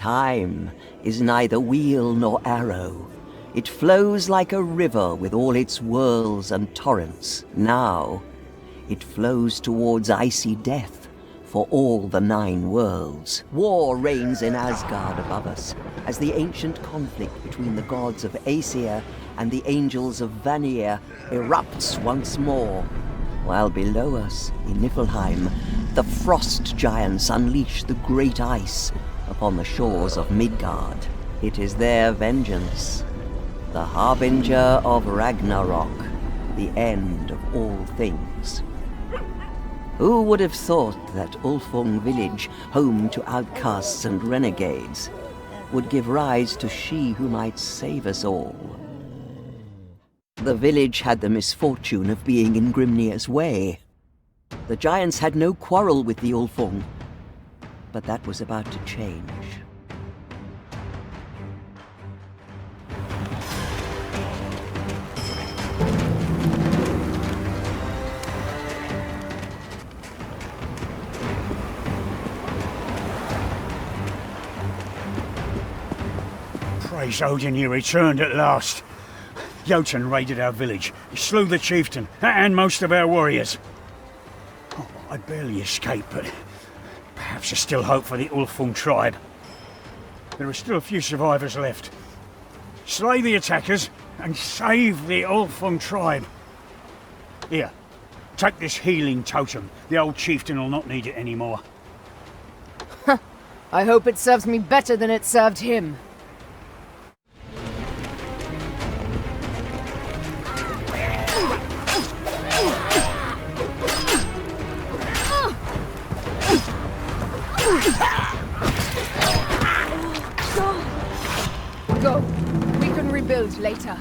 Time is neither wheel nor arrow. It flows like a river with all its whirls and torrents. Now, it flows towards icy death for all the 9 worlds. War reigns in Asgard above us, as the ancient conflict between the gods of Aesir and the angels of Vanir erupts once more. While below us, in Niflheim, the frost giants unleash the great ice upon the shores of Midgard. It is their vengeance, the harbinger of Ragnarok, the end of all things. Who would have thought that Ulfung village, home to outcasts and renegades, would give rise to she who might save us all? The village had the misfortune of being in Grimnir's way. The giants had no quarrel with the Ulfung, but that was about to change. Praise Odin, you returned at last. Jotun raided our village. He slew the chieftain and most of our warriors. Oh, I barely escaped, but perhaps there's still hope for the Ulfung tribe. There are still a few survivors left. Slay the attackers and save the Ulfung tribe. Here, take this healing totem. The old chieftain will not need it anymore. I hope it serves me better than it served him. Go. We can rebuild later.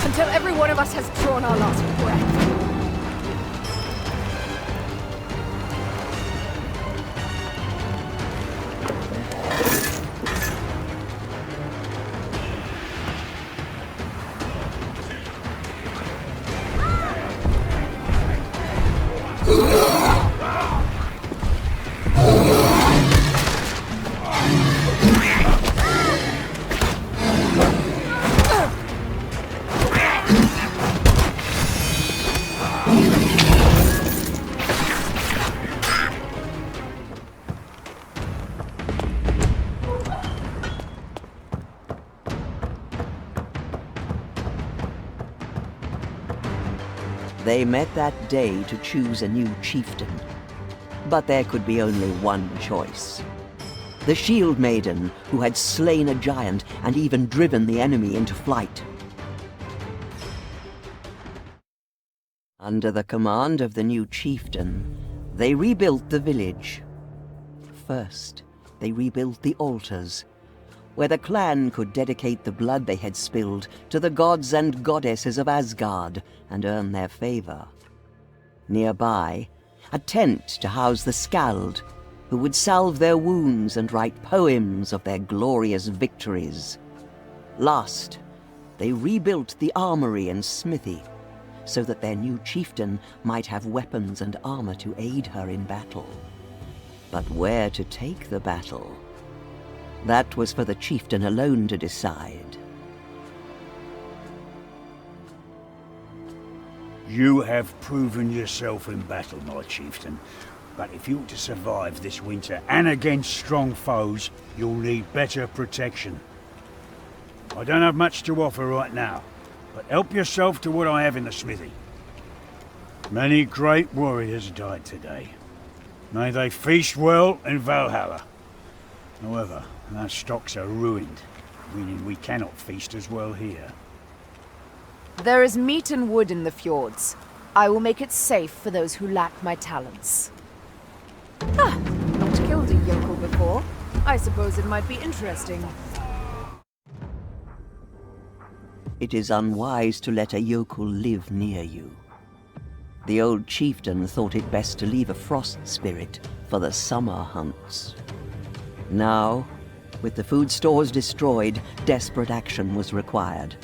Until every one of us has drawn our last breath. They met that day to choose a new chieftain. But there could be only one choice. The Shield Maiden, who had slain a giant and even driven the enemy into flight. Under the command of the new chieftain, they rebuilt the village. First, they rebuilt the altars, where the clan could dedicate the blood they had spilled to the gods and goddesses of Asgard and earn their favor. Nearby, a tent to house the Skald, who would salve their wounds and write poems of their glorious victories. Last, they rebuilt the armory and smithy, so that their new chieftain might have weapons and armor to aid her in battle. But where to take the battle? That was for the chieftain alone to decide. You have proven yourself in battle, my chieftain. But if you're to survive this winter and against strong foes, you'll need better protection. I don't have much to offer right now, but help yourself to what I have in the smithy. Many great warriors died today. May they feast well in Valhalla. However, our stocks are ruined, meaning we cannot feast as well here. There is meat and wood in the fjords. I will make it safe for those who lack my talents. Not killed a yokel before. I suppose it might be interesting. It is unwise to let a yokel live near you. The old chieftain thought it best to leave a frost spirit for the summer hunts. Now, with the food stores destroyed, desperate action was required.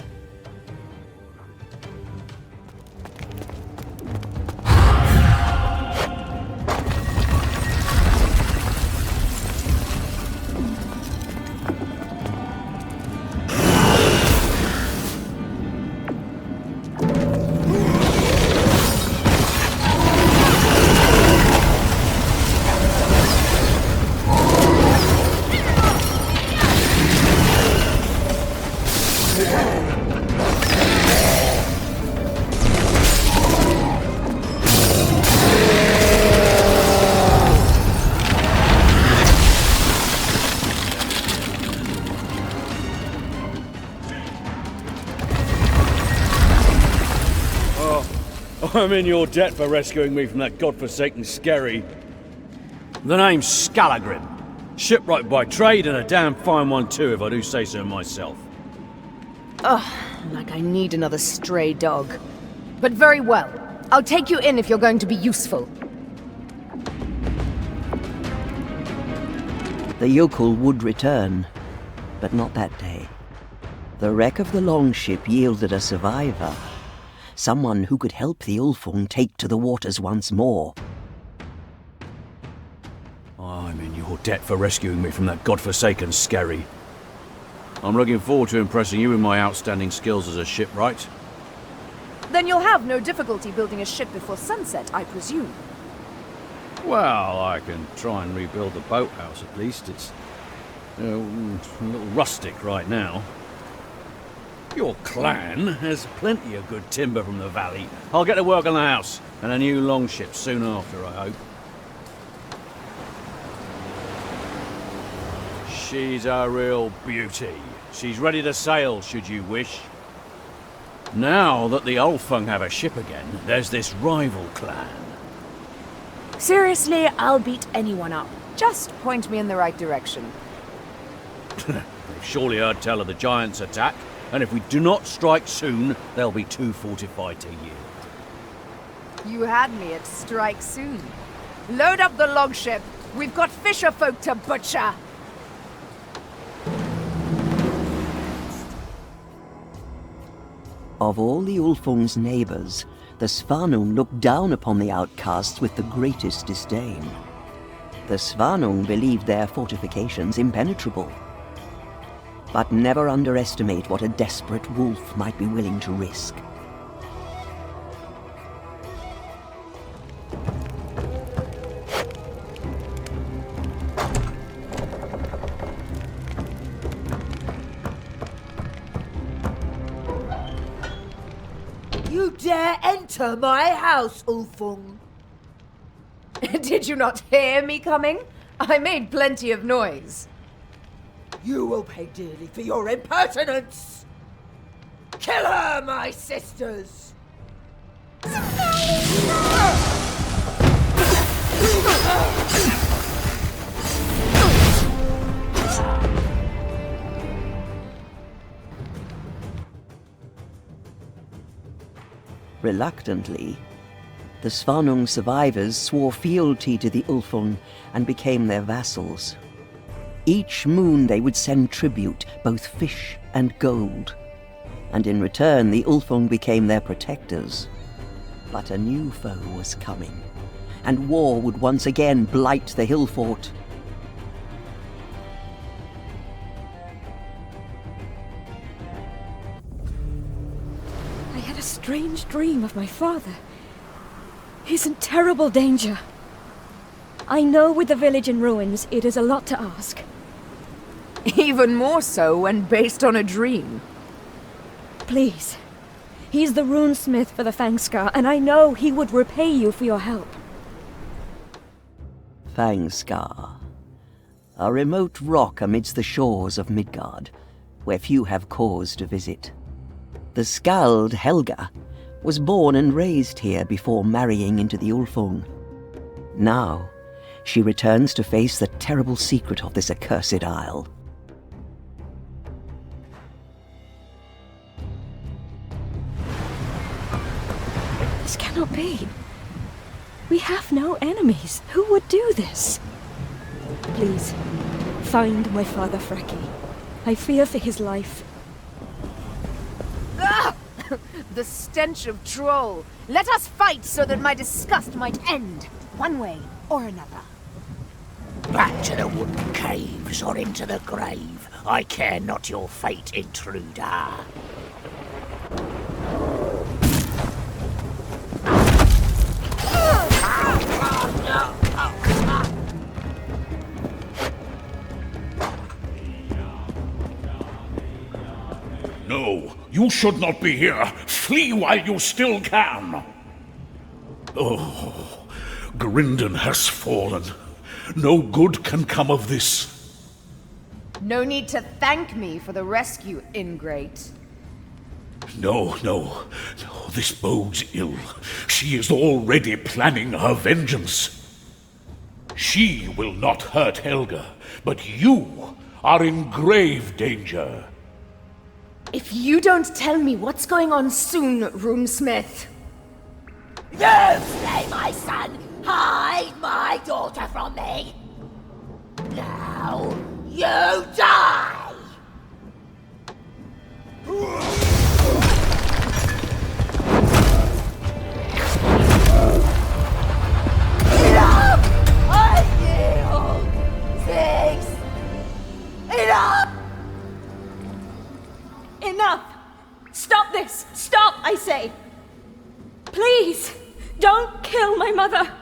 I'm in your debt for rescuing me from that godforsaken skerry. The name's Skallagrim. Shipwright by trade and a damn fine one too, if I do say so myself. Like I need another stray dog. But very well. I'll take you in if you're going to be useful. The yokel would return, but not that day. The wreck of the longship yielded a survivor. Someone who could help the Ulfung take to the waters once more. I'm in your debt for rescuing me from that godforsaken skerry. I'm looking forward to impressing you with my outstanding skills as a shipwright. Then you'll have no difficulty building a ship before sunset, I presume. Well, I can try and rebuild the boathouse at least. It's a little rustic right now. Your clan has plenty of good timber from the valley. I'll get to work on the house and a new longship soon after, I hope. She's a real beauty. She's ready to sail, should you wish. Now that the Ulfung have a ship again, there's this rival clan. Seriously, I'll beat anyone up. Just point me in the right direction. They've surely heard tell of the Giants' attack. And if we do not strike soon, they'll be too fortified to yield. You had me at strike soon. Load up the longship. We've got fisher folk to butcher. Of all the Ulfung's neighbors, the Svanung looked down upon the outcasts with the greatest disdain. The Svanung believed their fortifications impenetrable. But never underestimate what a desperate wolf might be willing to risk. You dare enter my house, Ulfung? Did you not hear me coming? I made plenty of noise. You will pay dearly for your impertinence! Kill her, my sisters! Reluctantly, the Svanung survivors swore fealty to the Ulfung and became their vassals. Each moon they would send tribute, both fish and gold. And in return, the Ulfung became their protectors. But a new foe was coming, and war would once again blight the hill fort. dream of my father. He's in terrible danger. I know with the village in ruins, it is a lot to ask. Even more so when based on a dream. Please. He's the runesmith for the Fangscar, and I know he would repay you for your help. Fangscar, a remote rock amidst the shores of Midgard, where few have cause to visit. The Skald Helga was born and raised here before marrying into the Ulfung. Now, she returns to face the terrible secret of this accursed isle. This cannot be. We have no enemies. Who would do this? Please, find my father Freki. I fear for his life. Ah! The stench of troll. Let us fight so that my disgust might end, one way or another. Back to the wooden caves or into the grave. I care not your fate, intruder. No, you should not be here. Flee while you still can. Oh, Grindon has fallen. No good can come of this. No need to thank me for the rescue, ingrate. No, this bodes ill. She is already planning her vengeance. She will not hurt Helga, but you are in grave danger. If you don't tell me what's going on soon, Runesmith. You slay my son! Hide my daughter from me! Now, you die! Enough! I yield! 6! Enough! Enough! Stop this! Stop, I say! Please, don't kill my mother!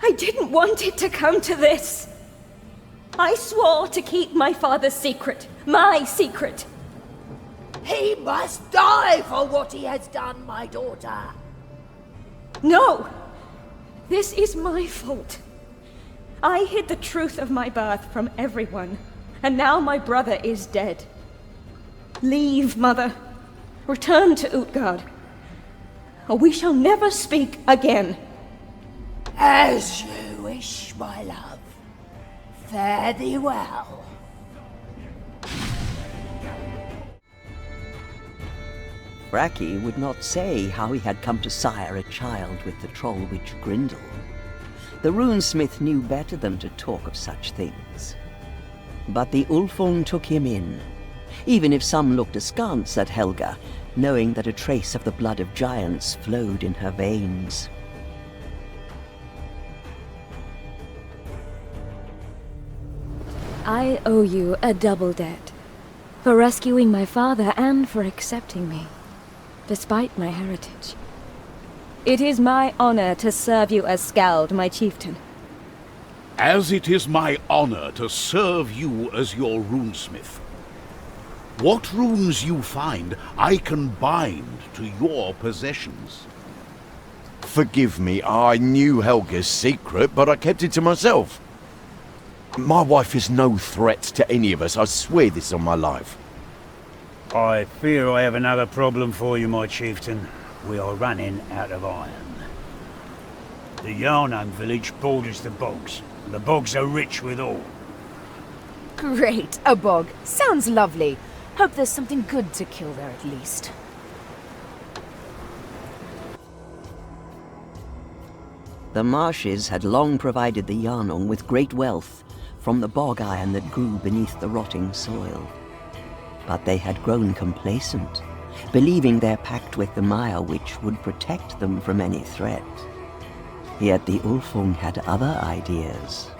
I didn't want it to come to this. I swore to keep my father's secret. My secret. He must die for what he has done, my daughter. No! This is my fault. I hid the truth of my birth from everyone, and now my brother is dead. Leave, mother. Return to Utgard, or we shall never speak again. As you wish, my love. Fare thee well. Freki would not say how he had come to sire a child with the troll witch Grindel. The runesmith knew better than to talk of such things. But the Ulfung took him in, even if some looked askance at Helga, knowing that a trace of the blood of giants flowed in her veins. I owe you a double debt, for rescuing my father and for accepting me, despite my heritage. It is my honor to serve you as Skald, my chieftain. As it is my honor to serve you as your runesmith. What runes you find, I can bind to your possessions. Forgive me, I knew Helga's secret, but I kept it to myself. My wife is no threat to any of us, I swear this on my life. I fear I have another problem for you, my chieftain. We are running out of iron. The Yarnung village borders the bogs. The bogs are rich with ore. Great, a bog. Sounds lovely. Hope there's something good to kill there at least. The marshes had long provided the Yarnung with great wealth from the bog iron that grew beneath the rotting soil. But they had grown complacent, believing their pact with the Mire Witch would protect them from any threat. Yet the Ulfung had other ideas.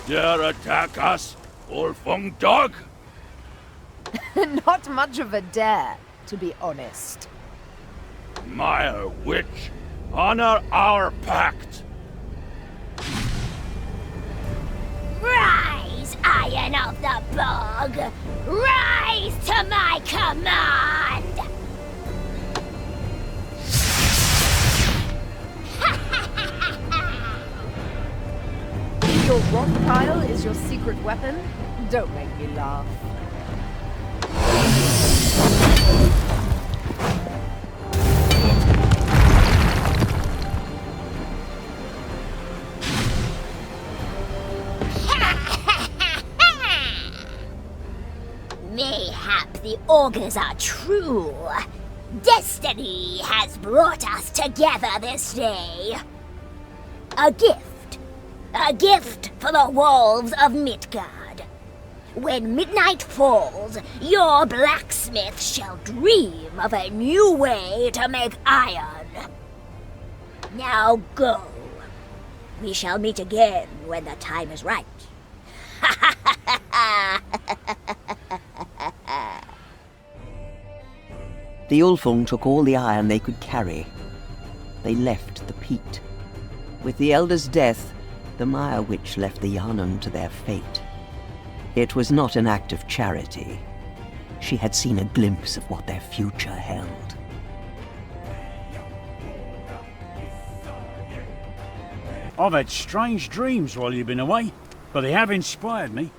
Dare attack us, Ulfung dog? Not much of a dare, to be honest. Mire witch, honor our pact. Rise, Iron of the Bog! Rise to my command! Your rock pile is your secret weapon? Don't make me laugh. Mayhap the augurs are true. Destiny has brought us together this day. A gift. A gift for the wolves of Midgard. When midnight falls, your blacksmith shall dream of a new way to make iron. Now go. We shall meet again when the time is right. The Ulfung took all the iron they could carry. They left the peat. With the elder's death, the Mire Witch left the Yarnum to their fate. It was not an act of charity. She had seen a glimpse of what their future held. I've had strange dreams while you've been away, but they have inspired me.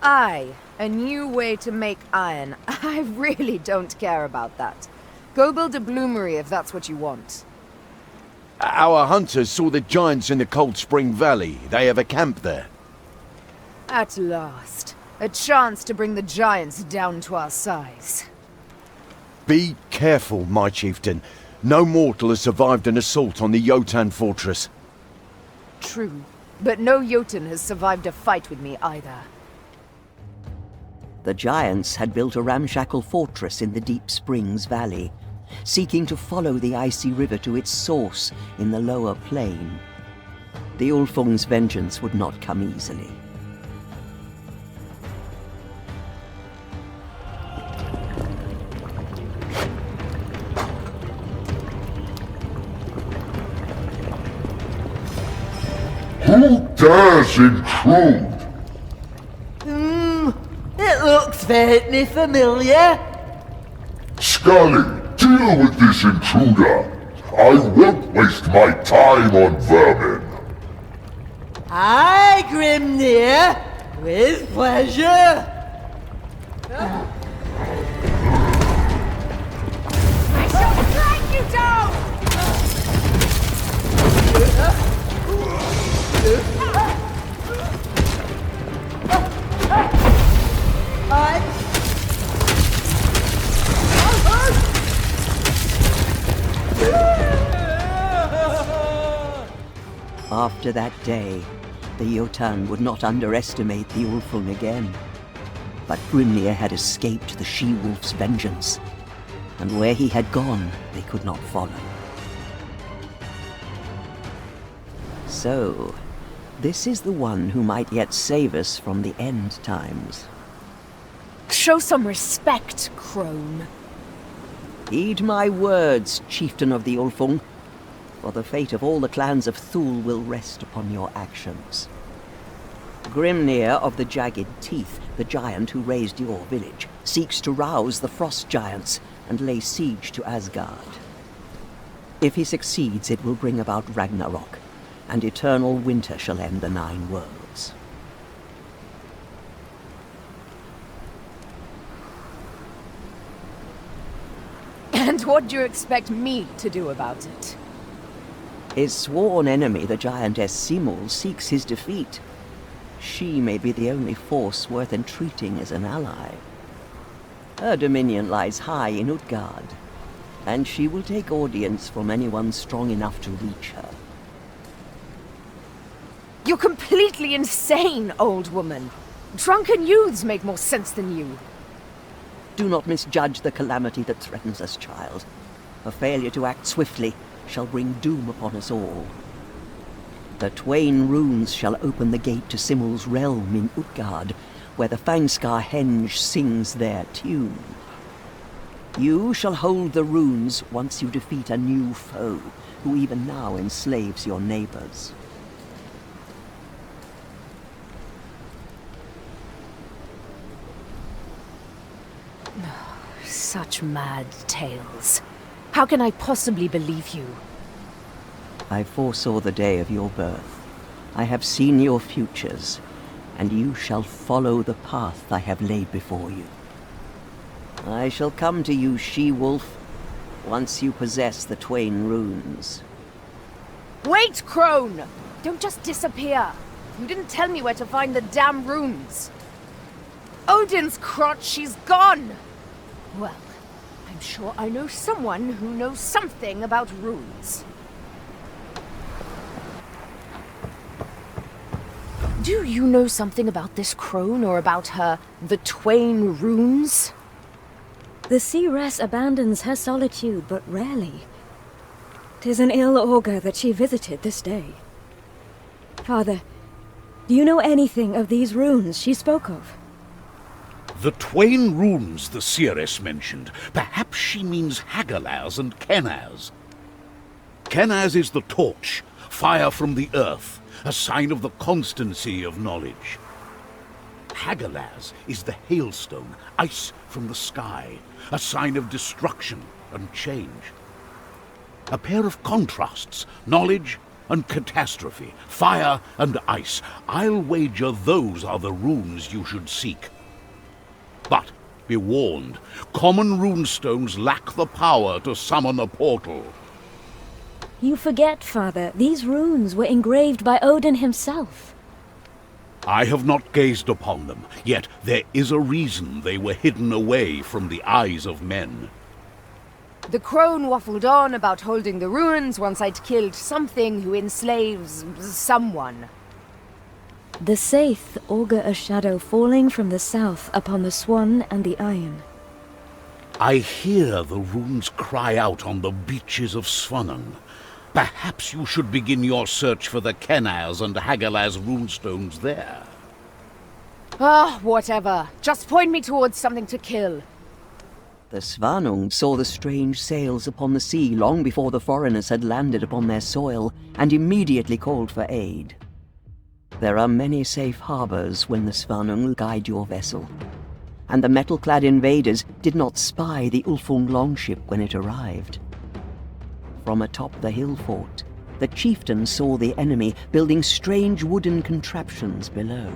Aye, a new way to make iron. I really don't care about that. Go build a bloomery if that's what you want. Our hunters saw the giants in the Cold Spring Valley. They have a camp there. At last. A chance to bring the giants down to our size. Be careful, my chieftain. No mortal has survived an assault on the Jotun fortress. True, but no Jotun has survived a fight with me either. The giants had built a ramshackle fortress in the Deep Springs Valley, seeking to follow the icy river to its source in the lower plain. The Ulfung's vengeance would not come easily. Who dares intrude? It looks faintly familiar. Scully, deal with this intruder. I won't waste my time on vermin. Aye, Grimnir, with pleasure. I shall drag you down! After that day, the Jotun would not underestimate the Ulfung again. But Grimnir had escaped the she-wolf's vengeance, and where he had gone, they could not follow. So, this is the one who might yet save us from the end times. Show some respect, crone. Heed my words, chieftain of the Ulfung, for the fate of all the clans of Thule will rest upon your actions. Grimnir of the Jagged Teeth, the giant who raised your village, seeks to rouse the frost giants and lay siege to Asgard. If he succeeds, it will bring about Ragnarok, and eternal winter shall end the 9 worlds. And what do you expect me to do about it? His sworn enemy, the giantess Simul, seeks his defeat. She may be the only force worth entreating as an ally. Her dominion lies high in Utgard, and she will take audience from anyone strong enough to reach her. You're completely insane, old woman. Drunken youths make more sense than you. Do not misjudge the calamity that threatens us, child. A failure to act swiftly shall bring doom upon us all. The twain runes shall open the gate to Simul's realm in Utgard, where the Fangskar henge sings their tune. You shall hold the runes once you defeat a new foe, who even now enslaves your neighbors. Such mad tales. How can I possibly believe you? I foresaw the day of your birth. I have seen your futures, and you shall follow the path I have laid before you. I shall come to you, she-wolf, once you possess the twain runes. Wait, crone! Don't just disappear. You didn't tell me where to find the damn runes. Odin's crotch, she's gone! Well, I'm sure I know someone who knows something about runes. Do you know something about this crone or about the twain runes? The seeress abandons her solitude, but rarely. 'Tis an ill augur that she visited this day. Father, do you know anything of these runes she spoke of? The twain runes the seeress mentioned. Perhaps she means Hagalaz and Kenaz. Kenaz is the torch, fire from the earth, a sign of the constancy of knowledge. Hagalaz is the hailstone, ice from the sky, a sign of destruction and change. A pair of contrasts, knowledge and catastrophe, fire and ice. I'll wager those are the runes you should seek. But be warned, common runestones lack the power to summon a portal. You forget, Father, these runes were engraved by Odin himself. I have not gazed upon them, yet there is a reason they were hidden away from the eyes of men. The crone waffled on about holding the runes once I'd killed something who enslaves someone. The Saith augur a shadow falling from the south upon the swan and the iron. I hear the runes cry out on the beaches of Svanung. Perhaps you should begin your search for the Kenaz and Hagalaz runestones there. Ah, whatever. Just point me towards something to kill. The Svanung saw the strange sails upon the sea long before the foreigners had landed upon their soil, and immediately called for aid. There are many safe harbors when the Svanung guide your vessel, and the metal-clad invaders did not spy the Ulfung longship when it arrived. From atop the hill fort, the chieftain saw the enemy building strange wooden contraptions below.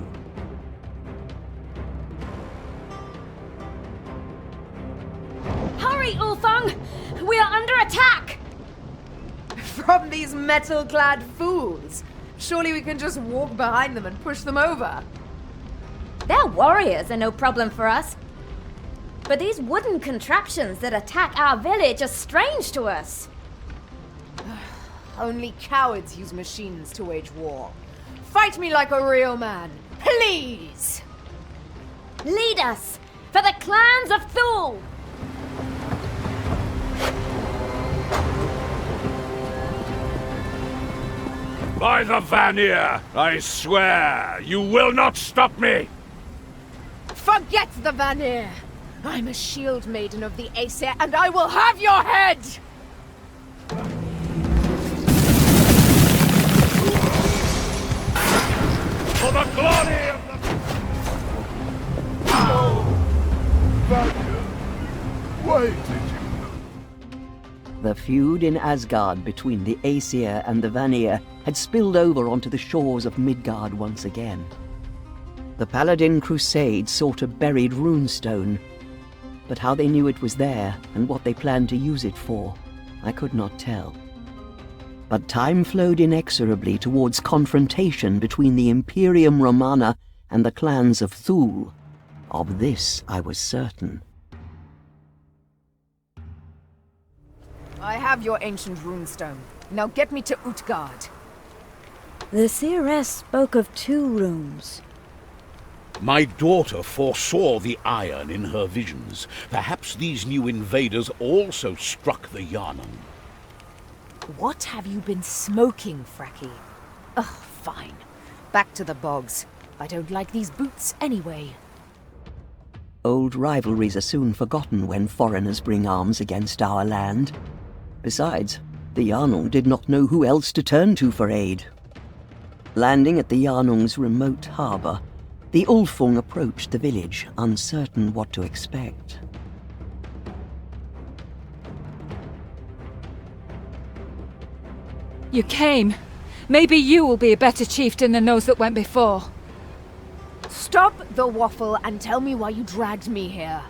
Hurry, Ulfung! We are under attack! From these metal-clad fools! Surely we can just walk behind them and push them over. Their warriors are no problem for us. But these wooden contraptions that attack our village are strange to us. Only cowards use machines to wage war. Fight me like a real man, please! Lead us for the clans of Thule! By the Vanir, I swear, you will not stop me! Forget the Vanir! I'm a shield maiden of the Aesir, and I will have your head! For the glory of the... Vanir, why did you... The feud in Asgard between the Aesir and the Vanir had spilled over onto the shores of Midgard once again. The Paladin Crusade sought a buried runestone, but how they knew it was there and what they planned to use it for, I could not tell. But time flowed inexorably towards confrontation between the Imperium Romana and the clans of Thule. Of this I was certain. I have your ancient runestone. Now get me to Utgard. The seeress spoke of 2 rooms. My daughter foresaw the iron in her visions. Perhaps these new invaders also struck the Yarnum. What have you been smoking, Fracky? Ugh, fine. Back to the bogs. I don't like these boots anyway. Old rivalries are soon forgotten when foreigners bring arms against our land. Besides, the Yarnung did not know who else to turn to for aid. Landing at the Yarnung's remote harbour, the Ulfung approached the village, uncertain what to expect. You came. Maybe you will be a better chieftain than those that went before. Stop the waffle and tell me why you dragged me here.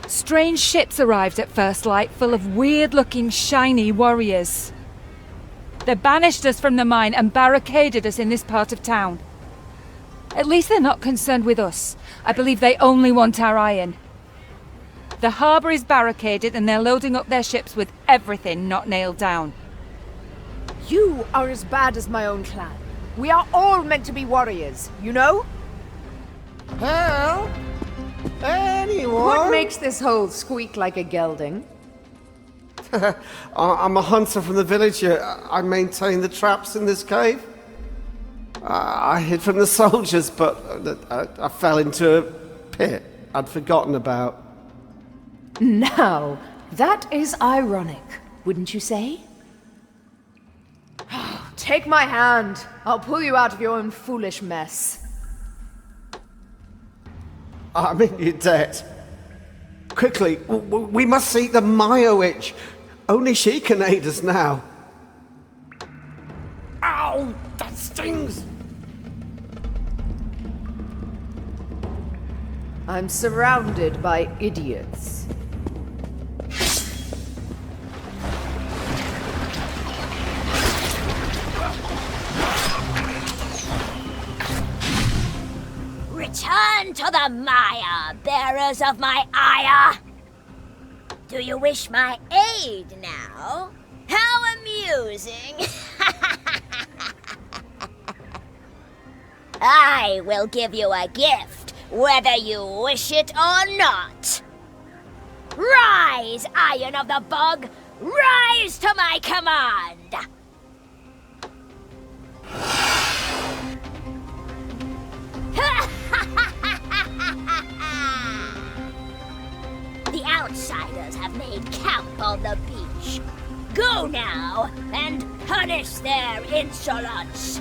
Strange ships arrived at First Light full of weird-looking, shiny warriors. They banished us from the mine and barricaded us in this part of town. At least they're not concerned with us. I believe they only want our iron. The harbour is barricaded and they're loading up their ships with everything not nailed down. You are as bad as my own clan. We are all meant to be warriors, you know? Help! Anyone? What makes this hole squeak like a gelding? I'm a hunter from the village here. I maintain the traps in this cave. I hid from the soldiers, but I fell into a pit I'd forgotten about. Now, that is ironic, wouldn't you say? Take my hand. I'll pull you out of your own foolish mess. I'm in your debt. Quickly, we must seek the Maya witch. Only she can aid us now. Ow! That stings! I'm surrounded by idiots. Return to the Maya, bearers of my ire! Do you wish my aid now? How amusing! I will give you a gift, whether you wish it or not. Rise, Iron of the Bog! Rise to my command! The outsiders have made camp on the beach. Go now and punish their insolence.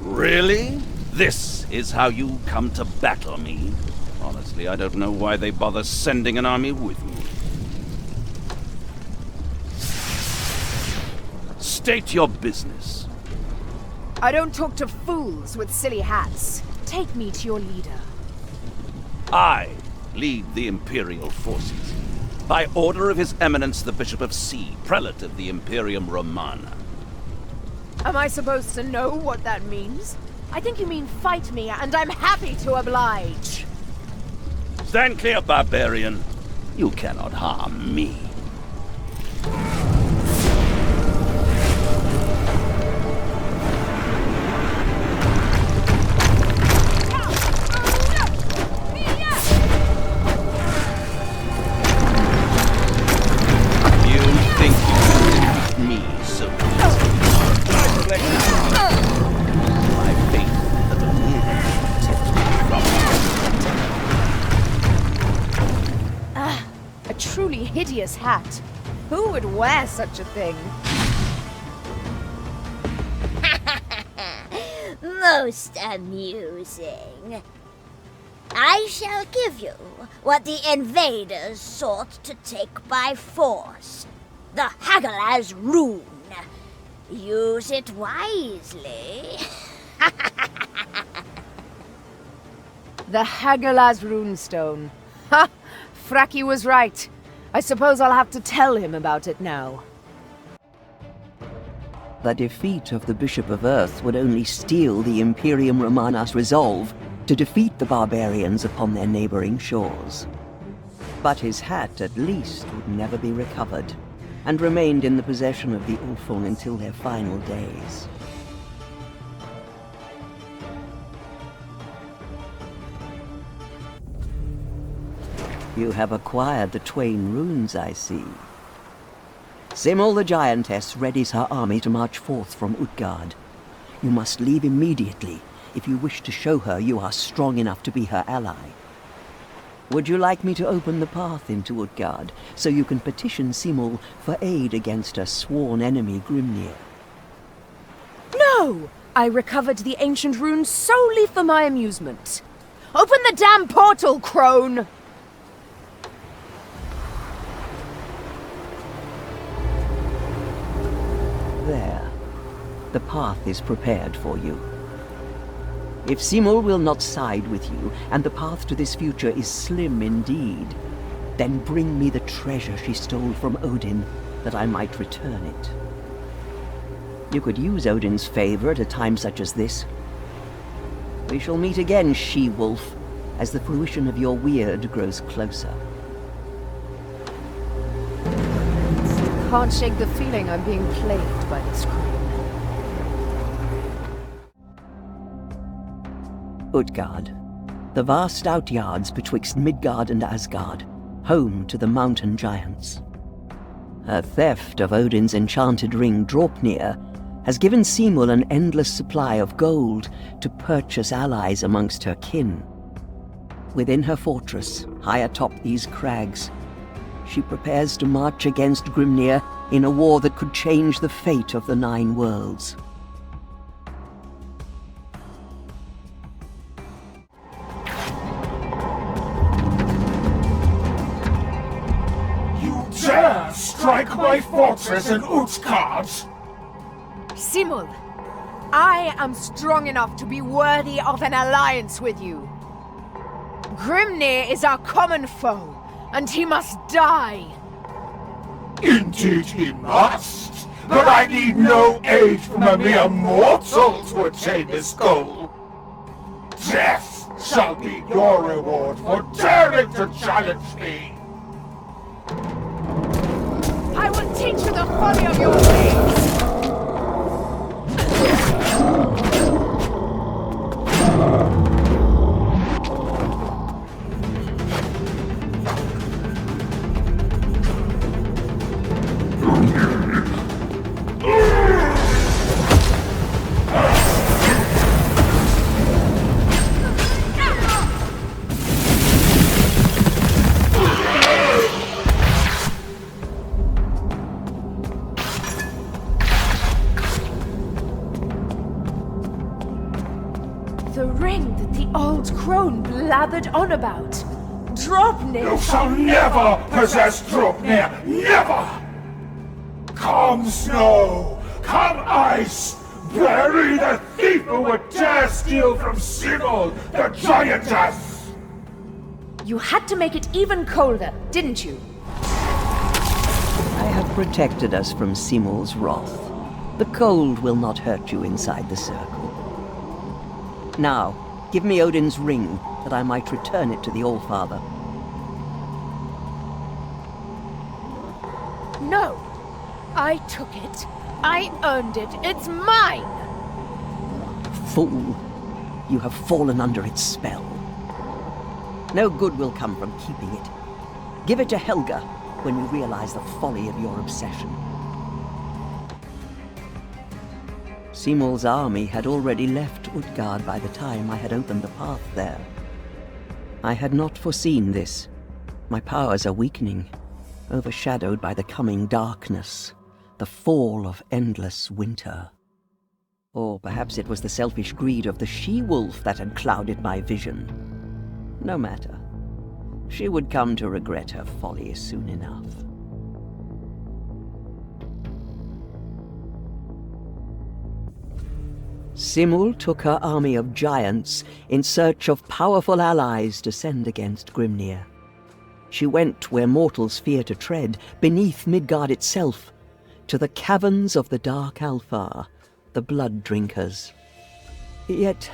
Really? This is how you come to battle me? Honestly, I don't know why they bother sending an army with me. State your business. I don't talk to fools with silly hats. Take me to your leader. I lead the Imperial forces. By order of His Eminence the Bishop of C, Prelate of the Imperium Romana. Am I supposed to know what that means? I think you mean fight me, and I'm happy to oblige. Stand clear, barbarian. You cannot harm me. Hideous hat. Who would wear such a thing? Most amusing. I shall give you what the invaders sought to take by force. The Hagalaz rune. Use it wisely. The Hagalaz runestone. Ha! Fraki was right. I suppose I'll have to tell him about it now. The defeat of the Bishop of Earth would only steel the Imperium Romana's resolve, to defeat the barbarians upon their neighboring shores. But his hat, at least, would never be recovered, and remained in the possession of the Ulfung until their final days. You have acquired the Twain runes, I see. Simul the giantess readies her army to march forth from Utgard. You must leave immediately if you wish to show her you are strong enough to be her ally. Would you like me to open the path into Utgard, so you can petition Simul for aid against her sworn enemy Grimnir? No! I recovered the ancient runes solely for my amusement. Open the damn portal, crone! There. The path is prepared for you. If Simul will not side with you, and the path to this future is slim indeed, then bring me the treasure she stole from Odin, that I might return it. You could use Odin's favor at a time such as this. We shall meet again, she-wolf, as the fruition of your weird grows closer. Can't shake the feeling I'm being plagued by this crone. Utgard, the vast outyards betwixt Midgard and Asgard, home to the mountain giants. Her theft of Odin's enchanted ring Draupnir has given Simul an endless supply of gold to purchase allies amongst her kin. Within her fortress, high atop these crags, she prepares to march against Grimnir in a war that could change the fate of the 9 worlds. Dare strike my fortress in Utgard! Simul, I am strong enough to be worthy of an alliance with you. Grimnir is our common foe, and he must die. Indeed he must, but I need no aid from a mere mortal to attain this goal. Death shall be your reward for daring to challenge me. I will teach you the folly of your ways! The ring that the old crone blathered on about. Draupnir! You shall never possess Draupnir! Never! Come snow! Come ice! Bury the thief who would dare steal from Simul, the giantess! You had to make it even colder, didn't you? I have protected us from Simul's wrath. The cold will not hurt you inside the circle. Now, give me Odin's ring, that I might return it to the Allfather. No! I took it. I earned it. It's mine! Fool! You have fallen under its spell. No good will come from keeping it. Give it to Helga when you realize the folly of your obsession. Simul's army had already left Utgard by the time I had opened the path there. I had not foreseen this. My powers are weakening, overshadowed by the coming darkness, the fall of endless winter. Or perhaps it was the selfish greed of the she-wolf that had clouded my vision. No matter. She would come to regret her folly soon enough. Simul took her army of giants in search of powerful allies to send against Grimnir. She went where mortals fear to tread, beneath Midgard itself, to the caverns of the Dark Alfar, the Blood Drinkers. Yet,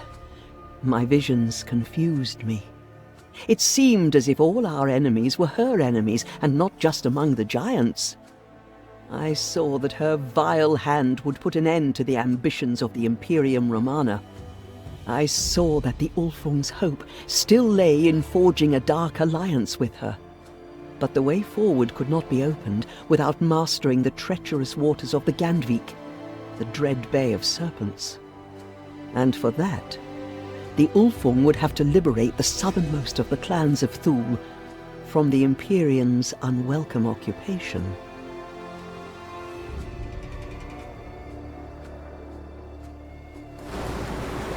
My visions confused me. It seemed as if all our enemies were her enemies, and not just among the giants. I saw that her vile hand would put an end to the ambitions of the Imperium Romana. I saw that the Ulfung's hope still lay in forging a dark alliance with her. But the way forward could not be opened without mastering the treacherous waters of the Gandvik, the dread Bay of Serpents. And for that, the Ulfung would have to liberate the southernmost of the clans of Thule from the Imperium's unwelcome occupation.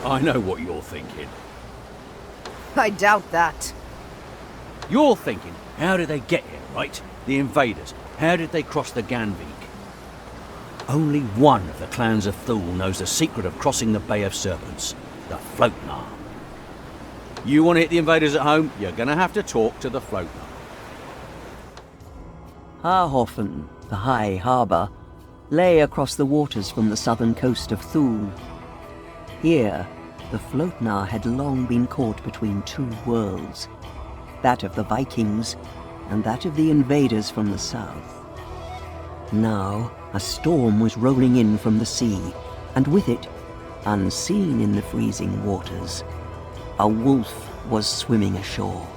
I know what you're thinking. I doubt that. You're thinking, how did they get here, right? The invaders. How did they cross the Gandvik? Only one of the clans of Thule knows the secret of crossing the Bay of Serpents, the Floatnar. You want to hit the invaders at home, you're going to have to talk to the Floatnar. Harhofen, the high harbour, lay across the waters from the southern coast of Thule. Here, the Floatnar had long been caught between two worlds, that of the Vikings and that of the invaders from the south. Now, a storm was rolling in from the sea, and with it, unseen in the freezing waters, a wolf was swimming ashore.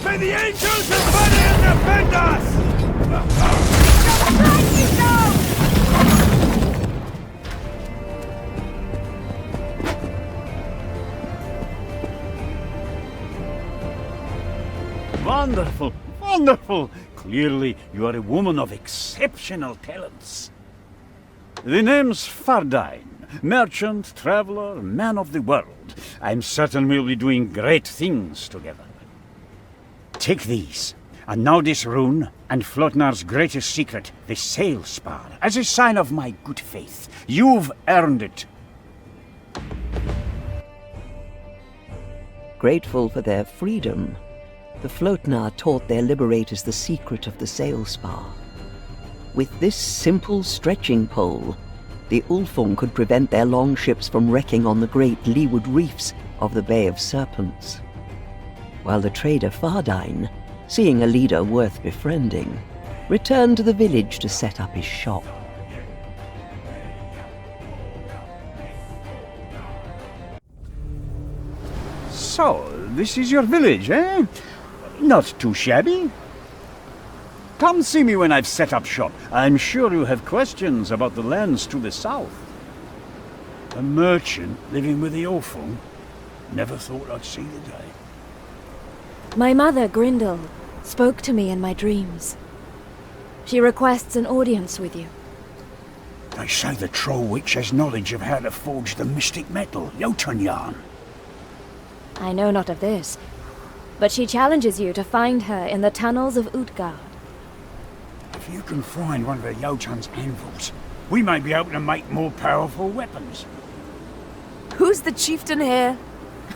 May the angels of fire defend us! Wonderful, wonderful! Clearly, you are a woman of exceptional talents. The name's Fardine, merchant, traveler, man of the world. I'm certain we'll be doing great things together. Take these, and now this rune, and Floatnar's greatest secret, the sail spar, as a sign of my good faith. You've earned it. Grateful for their freedom, the Floatnar taught their liberators the secret of the sail spar. With this simple stretching pole, the Ulfung could prevent their longships from wrecking on the great leeward reefs of the Bay of Serpents. While the trader Fardine, seeing a leader worth befriending, returned to the village to set up his shop. So, this is your village, eh? Not too shabby. Come see me when I've set up shop. I'm sure you have questions about the lands to the south. A merchant living with the Ulfung? Never thought I'd see the day. My mother, Grindel, spoke to me in my dreams. She requests an audience with you. They say the troll witch has knowledge of how to forge the mystic metal, Jotunjarn. I know not of this, but she challenges you to find her in the tunnels of Utgard. If you can find one of the Jotun's anvils, we may be able to make more powerful weapons. Who's the chieftain here?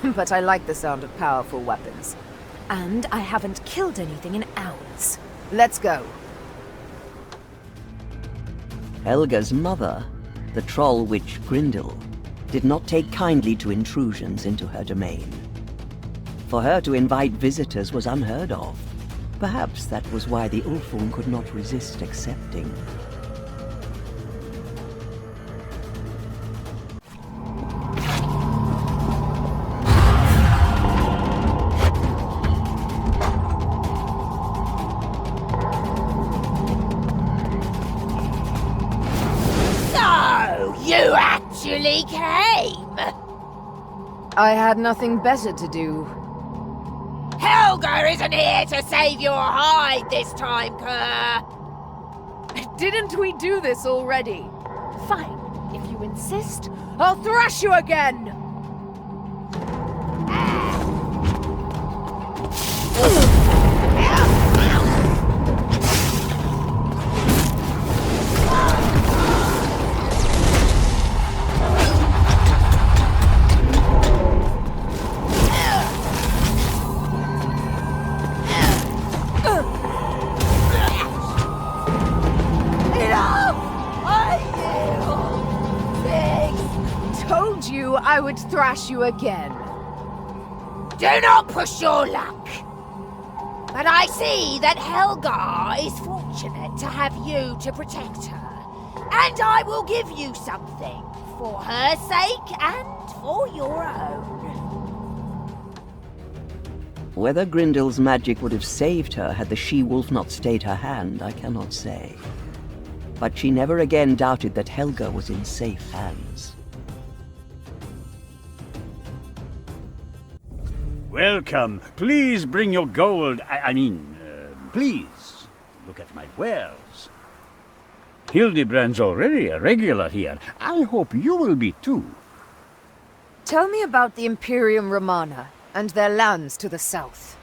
But I like the sound of powerful weapons. And I haven't killed anything in hours. Let's go. Helga's mother, the troll witch Grindel, did not take kindly to intrusions into her domain. For her to invite visitors was unheard of. Perhaps that was why the Ulfung could not resist accepting. So, you actually came! I had nothing better to do. Helga isn't here to save your hide this time, Kerr! Didn't we do this already? Fine. If you insist, I'll thrash you again! I would thrash you again. Do not push your luck. But I see that Helga is fortunate to have you to protect her. And I will give you something for her sake and for your own. Whether Grindel's magic would have saved her had the she-wolf not stayed her hand, I cannot say. But she never again doubted that Helga was in safe hands. Welcome. Please bring your gold. Please look at my wares. Hildebrand's already a regular here. I hope you will be too. Tell me about the Imperium Romana and their lands to the south.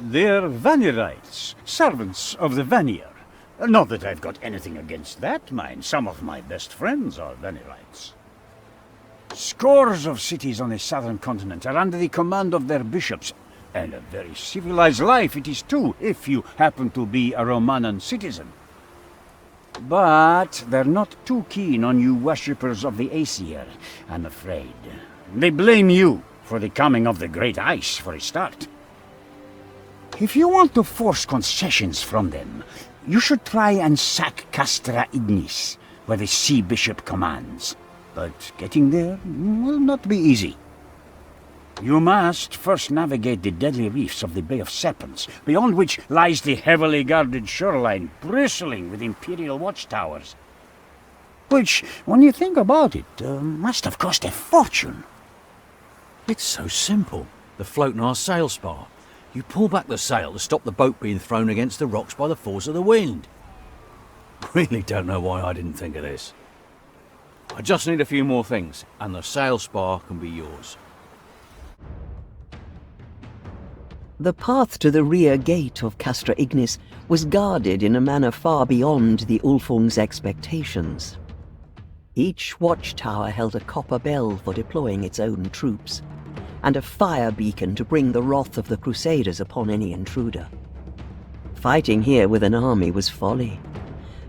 They're Vanirites, servants of the Vanir. Not that I've got anything against that, mind. Some of my best friends are Vanirites. Scores of cities on the southern continent are under the command of their bishops, and a very civilized life it is too, if you happen to be a Romanan citizen. But they're not too keen on you worshippers of the Aesir, I'm afraid. They blame you for the coming of the Great Ice, for a start. If you want to force concessions from them, you should try and sack Castra Ignis, where the Sea Bishop commands. But getting there will not be easy. You must first navigate the deadly reefs of the Bay of Serpents, beyond which lies the heavily guarded shoreline, bristling with Imperial watchtowers. Which, when you think about it, must have cost a fortune. It's so simple. The float in our sail spar. You pull back the sail to stop the boat being thrown against the rocks by the force of the wind. Really don't know why I didn't think of this. I just need a few more things, and the sail spar can be yours. The path to the rear gate of Castra Ignis was guarded in a manner far beyond the Ulfung's expectations. Each watchtower held a copper bell for deploying its own troops, and a fire beacon to bring the wrath of the Crusaders upon any intruder. Fighting here with an army was folly,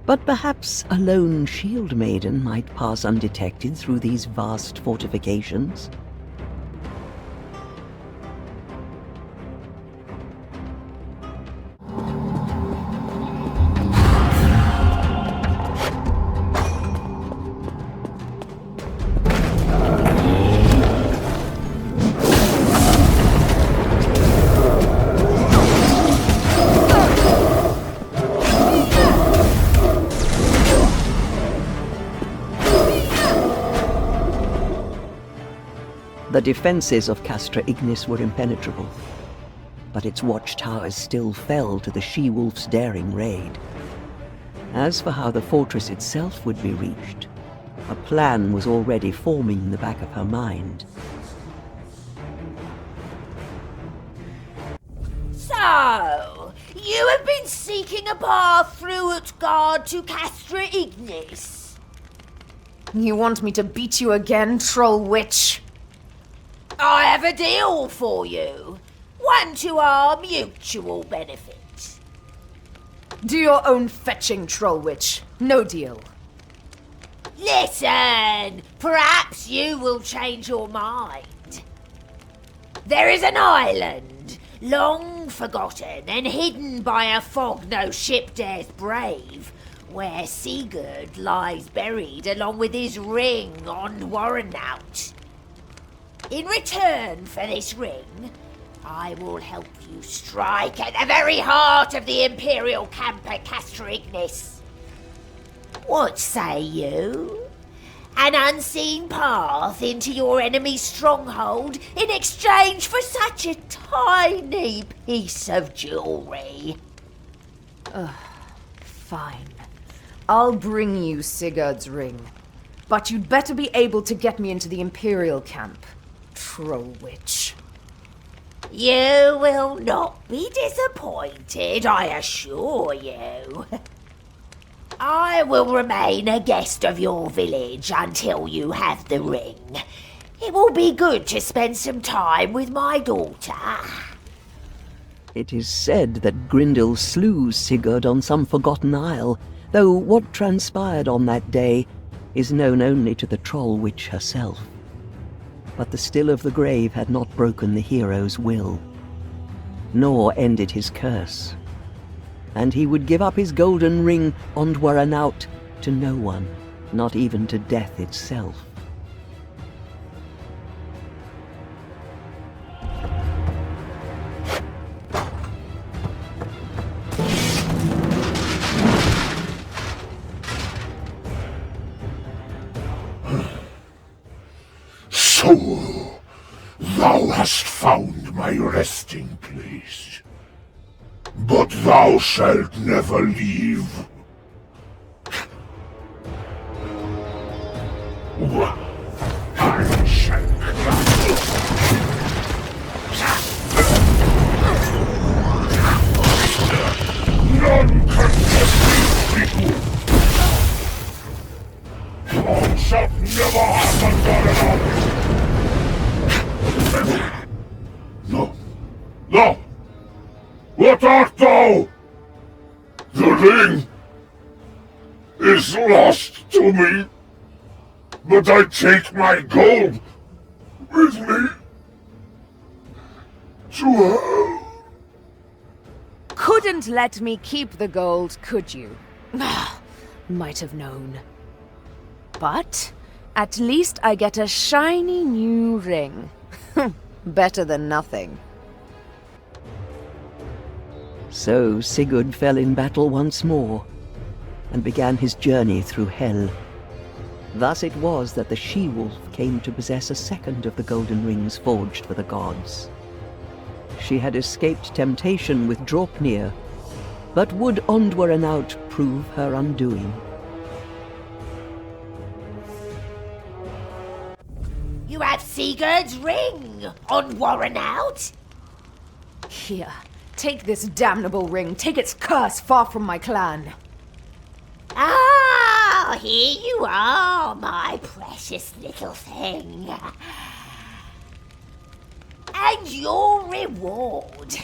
but perhaps a lone shield maiden might pass undetected through these vast fortifications. The defences of Castra Ignis were impenetrable, but its watchtowers still fell to the she-wolf's daring raid. As for how the fortress itself would be reached, a plan was already forming in the back of her mind. So, you have been seeking a path through Utgard to Castra Ignis. You want me to beat you again, troll witch? I have a deal for you. One to our mutual benefit. Do your own fetching, troll witch. No deal. Listen, perhaps you will change your mind. There is an island, long forgotten and hidden by a fog no ship dares brave, where Sigurd lies buried along with his ring on Warrenout. In return for this ring, I will help you strike at the very heart of the Imperial camp at Castra Ignis. What say you? An unseen path into your enemy's stronghold in exchange for such a tiny piece of jewelry. Fine. I'll bring you Sigurd's ring. But you'd better be able to get me into the Imperial camp. Troll witch. You will not be disappointed, I assure you. I will remain a guest of your village until you have the ring. It will be good to spend some time with my daughter. It is said that Grendel slew Sigurd on some forgotten isle, though what transpired on that day is known only to the troll witch herself. But the still of the grave had not broken the hero's will, nor ended his curse, and he would give up his golden ring Ondwar and out to no one, not even to death itself. So, thou hast found my resting place, but thou shalt never leave. I shall none can defeat me. Thou shalt never have No. No! What art thou? The ring is lost to me, but I take my gold with me to hell. Couldn't let me keep the gold, could you? Might have known. But at least I get a shiny new ring. Better than nothing. So Sigurd fell in battle once more, and began his journey through hell. Thus it was that the she-wolf came to possess a second of the golden rings forged for the gods. She had escaped temptation with Draupnir, but would Ondwar and out prove her undoing? You have Sigurd's ring on Warren out? Here, take this damnable ring. Take its curse far from my clan. Ah, here you are, my precious little thing. And your reward.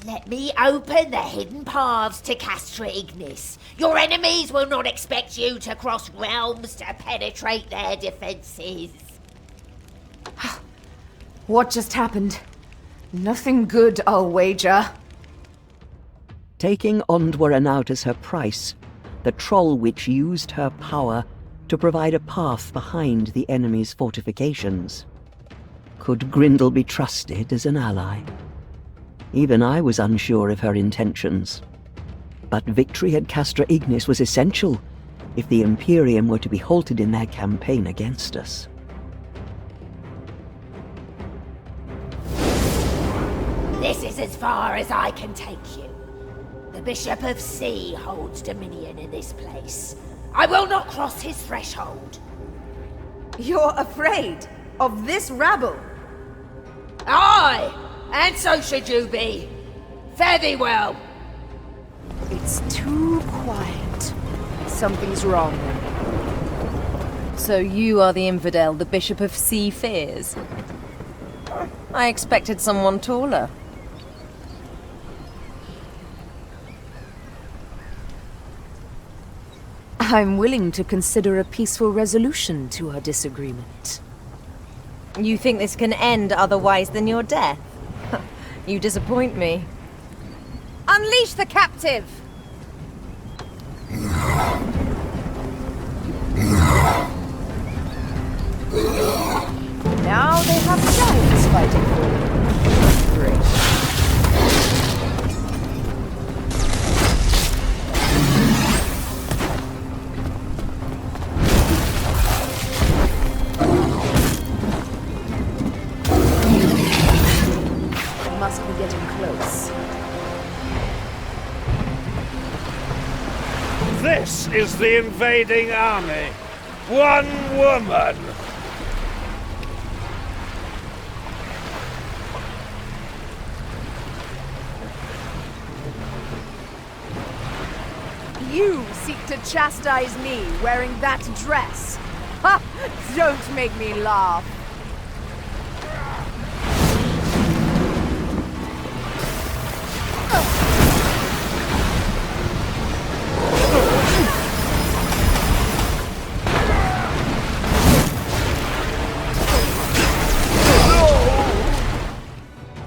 Let me open the hidden paths to Castra Ignis. Your enemies will not expect you to cross realms to penetrate their defenses. What just happened? Nothing good, I'll wager. Taking Ondwar and out as her price, the troll witch used her power to provide a path behind the enemy's fortifications. Could Grindel be trusted as an ally? Even I was unsure of her intentions. But victory at Castra Ignis was essential if the Imperium were to be halted in their campaign against us. This is as far as I can take you. The Bishop of Sea holds dominion in this place. I will not cross his threshold. You're afraid of this rabble? Aye, and so should you be. Fare thee well. It's too quiet. Something's wrong. So you are the infidel the Bishop of Sea fears? I expected someone taller. I'm willing to consider a peaceful resolution to our disagreement. You think this can end otherwise than your death? You disappoint me. Unleash the captive! Now they have giants fighting for you. Great. Must be getting close. This is the invading army. One woman. You seek to chastise me wearing that dress? Ha! Don't make me laugh.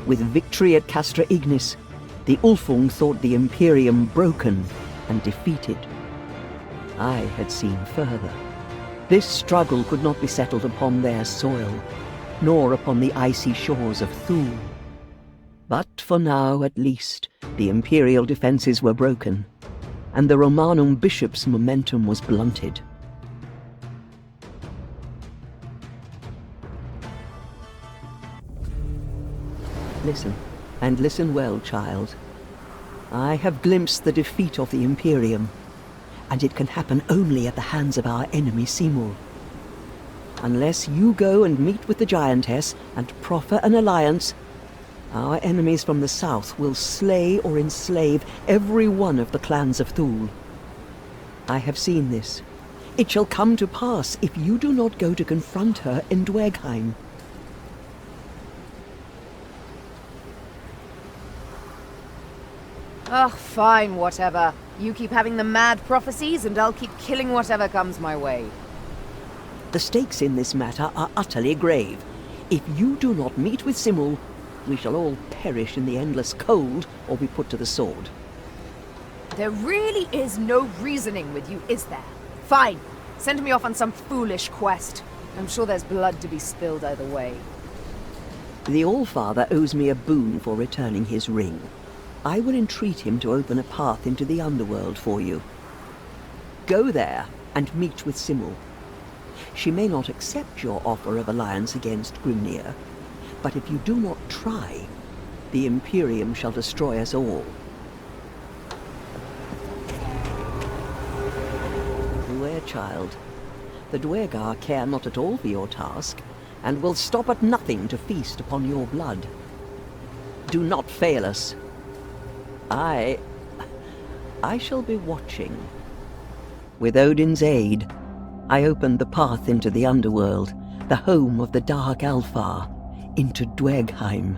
with victory at Castra Ignis, the Ulfung thought the Imperium broken and defeated. I had seen further. This struggle could not be settled upon their soil, nor upon the icy shores of Thule. But for now, at least, the Imperial defences were broken, and the Romanum bishop's momentum was blunted. Listen, and listen well, child. I have glimpsed the defeat of the Imperium, and it can happen only at the hands of our enemy Simul. Unless you go and meet with the giantess and proffer an alliance, our enemies from the south will slay or enslave every one of the clans of Thule. I have seen this. It shall come to pass if you do not go to confront her in Dwergheim. Ugh, fine, whatever. You keep having the mad prophecies and I'll keep killing whatever comes my way. The stakes in this matter are utterly grave. If you do not meet with Simul, we shall all perish in the endless cold or be put to the sword. There really is no reasoning with you, is there? Fine. Send me off on some foolish quest. I'm sure there's blood to be spilled either way. The Allfather owes me a boon for returning his ring. I will entreat him to open a path into the underworld for you. Go there and meet with Simul. She may not accept your offer of alliance against Grimnir, but if you do not try, the Imperium shall destroy us all. Beware, child. The Dwergar care not at all for your task, and will stop at nothing to feast upon your blood. Do not fail us. I shall be watching. With Odin's aid, I opened the path into the underworld, the home of the Dark Alfar, into Dwergheim.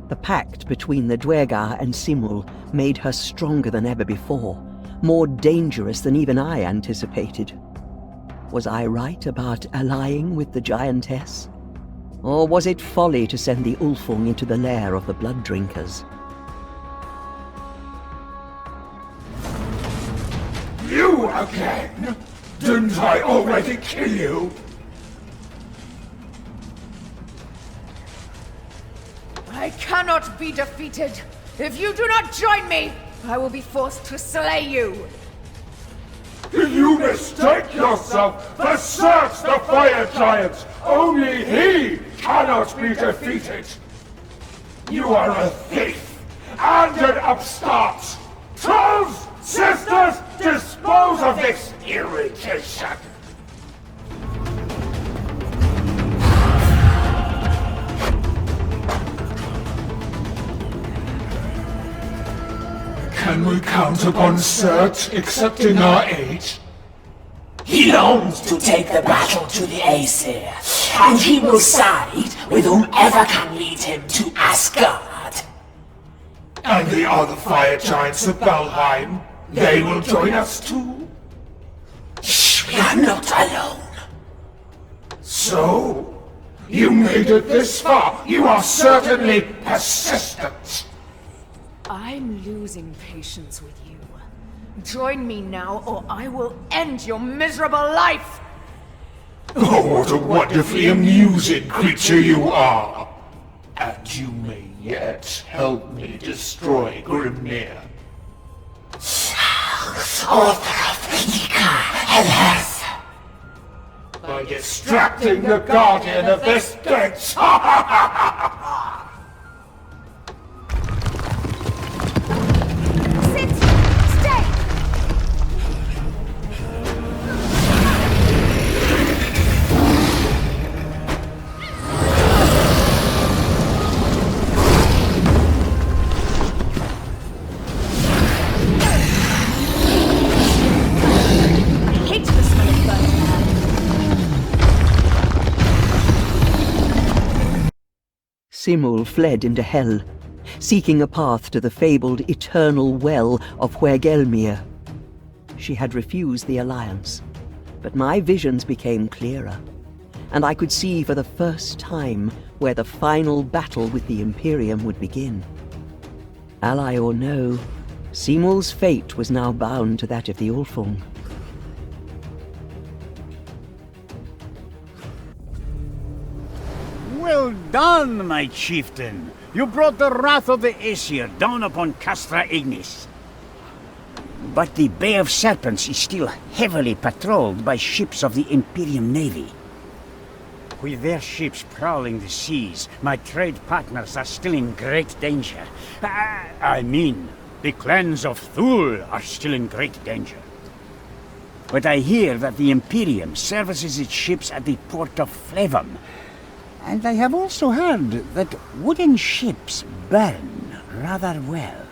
The pact between the Dwergar and Simul made her stronger than ever before, more dangerous than even I anticipated. Was I right about allying with the giantess? Or was it folly to send the Ulfung into the lair of the blood drinkers? You again? Didn't I already kill you? I cannot be defeated. If you do not join me, I will be forced to slay you. You mistake yourself for Search the Fire Giant! Only he cannot be defeated! You are a thief and an upstart! Trolls! Sisters! Dispose of this irritation! Can we count upon Search accepting our aid? He longs to take the battle to the Aesir, and he will side with whomever can lead him to Asgard. And the other fire giants of Valheim, they will join us too? Shh, we are not alone. So, you made it this far. You are certainly persistent. I'm losing patience with you. Join me now, or I will end your miserable life! Oh, what a wonderfully amusing creature you are! And you may yet help me destroy Grimnir. Author of Midgard and Earth. By distracting the guardian of this bitch! Simul fled into hell, seeking a path to the fabled eternal well of Hvergelmir. She had refused the alliance, but my visions became clearer. and I could see for the first time where the final battle with the Imperium would begin. Ally or no, Simul's fate was now bound to that of the Ulfung. Well done, my chieftain! You brought the wrath of the Aesir down upon Castra Ignis. But the Bay of Serpents is still heavily patrolled by ships of the Imperium Navy. With their ships prowling the seas, my trade partners are still in great danger. I mean, the clans of Thule are still in great danger. But I hear that the Imperium services its ships at the port of Flevum. And I have also heard that wooden ships burn rather well.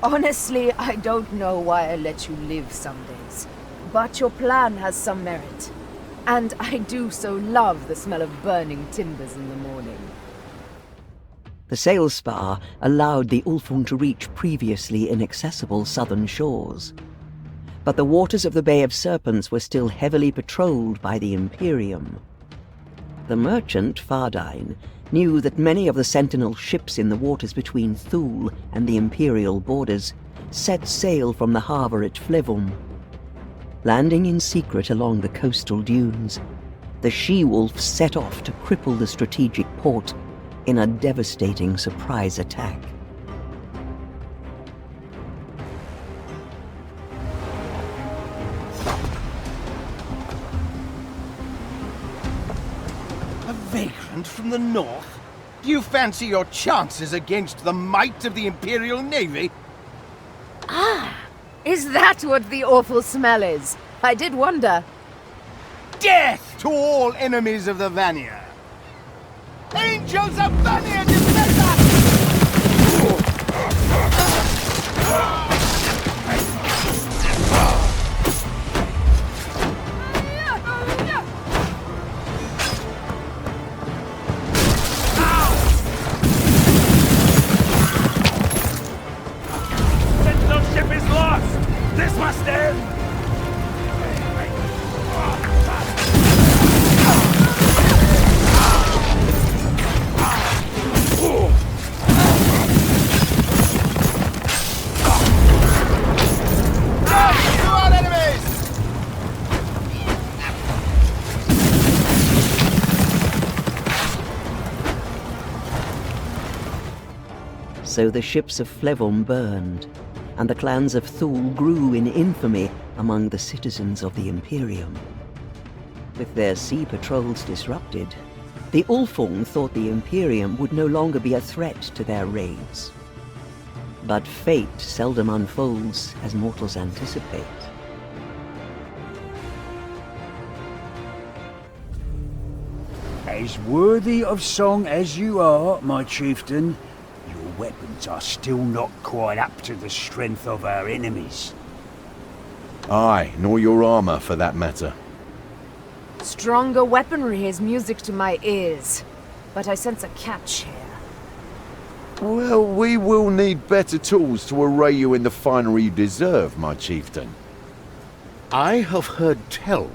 Honestly, I don't know why I let you live some days. But your plan has some merit. And I do so love the smell of burning timbers in the morning. The sail spar allowed the Ulfung to reach previously inaccessible southern shores. But the waters of the Bay of Serpents were still heavily patrolled by the Imperium. The merchant, Fardine, knew that many of the sentinel ships in the waters between Thule and the Imperial borders set sail from the harbour at Flevum. Landing in secret along the coastal dunes, the she-wolf set off to cripple the strategic port in a devastating surprise attack. A vagrant from the north? Do you fancy your chances against the might of the Imperial Navy? Ah, is that what the awful smell is? I did wonder. Death to all enemies of the Vanir! Angels of Vanir, defend us! Sentinel ship is lost! This must end! So the ships of Flevum burned, and the clans of Thule grew in infamy among the citizens of the Imperium. With their sea patrols disrupted, the Ulfung thought the Imperium would no longer be a threat to their raids. But fate seldom unfolds as mortals anticipate. As worthy of song as you are, my chieftain, your weapons are still not quite up to the strength of our enemies. Aye, nor your armour for that matter. Stronger weaponry is music to my ears. But I sense a catch here. Well, we will need better tools to array you in the finery you deserve, my chieftain. I have heard tell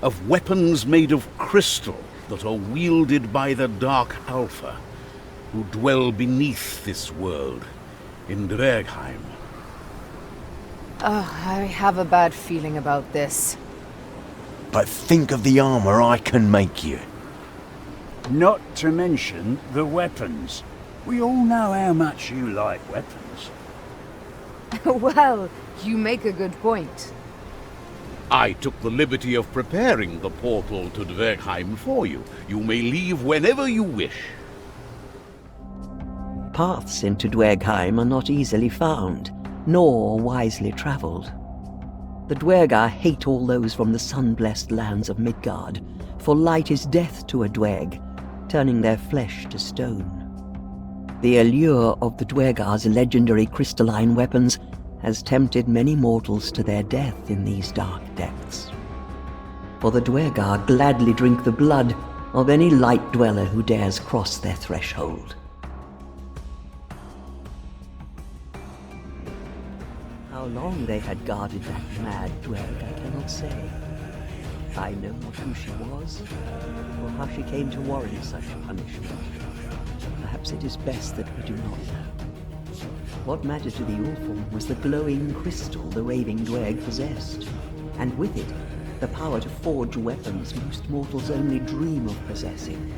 of weapons made of crystal that are wielded by the Dark Alpha, who dwell beneath this world, in Dvergheim. I have a bad feeling about this. But think of the armour I can make you. Not to mention the weapons. We all know how much you like weapons. Well, you make a good point. I took the liberty of preparing the portal to Dvergheim for you. You may leave whenever you wish. Paths into Dvergheim are not easily found, nor wisely travelled. The Dwergar hate all those from the sun-blessed lands of Midgard, for light is death to a Dwerg, turning their flesh to stone. The allure of the Dwergar's legendary crystalline weapons has tempted many mortals to their death in these dark depths. For the Dwergar gladly drink the blood of any light dweller who dares cross their threshold. How long they had guarded that mad Dwerg, I cannot say. I know not who she was, or how she came to warrant such punishment. Perhaps it is best that we do not know. What mattered to the Ulfung was the glowing crystal the raving dwerg possessed, and with it, the power to forge weapons most mortals only dream of possessing.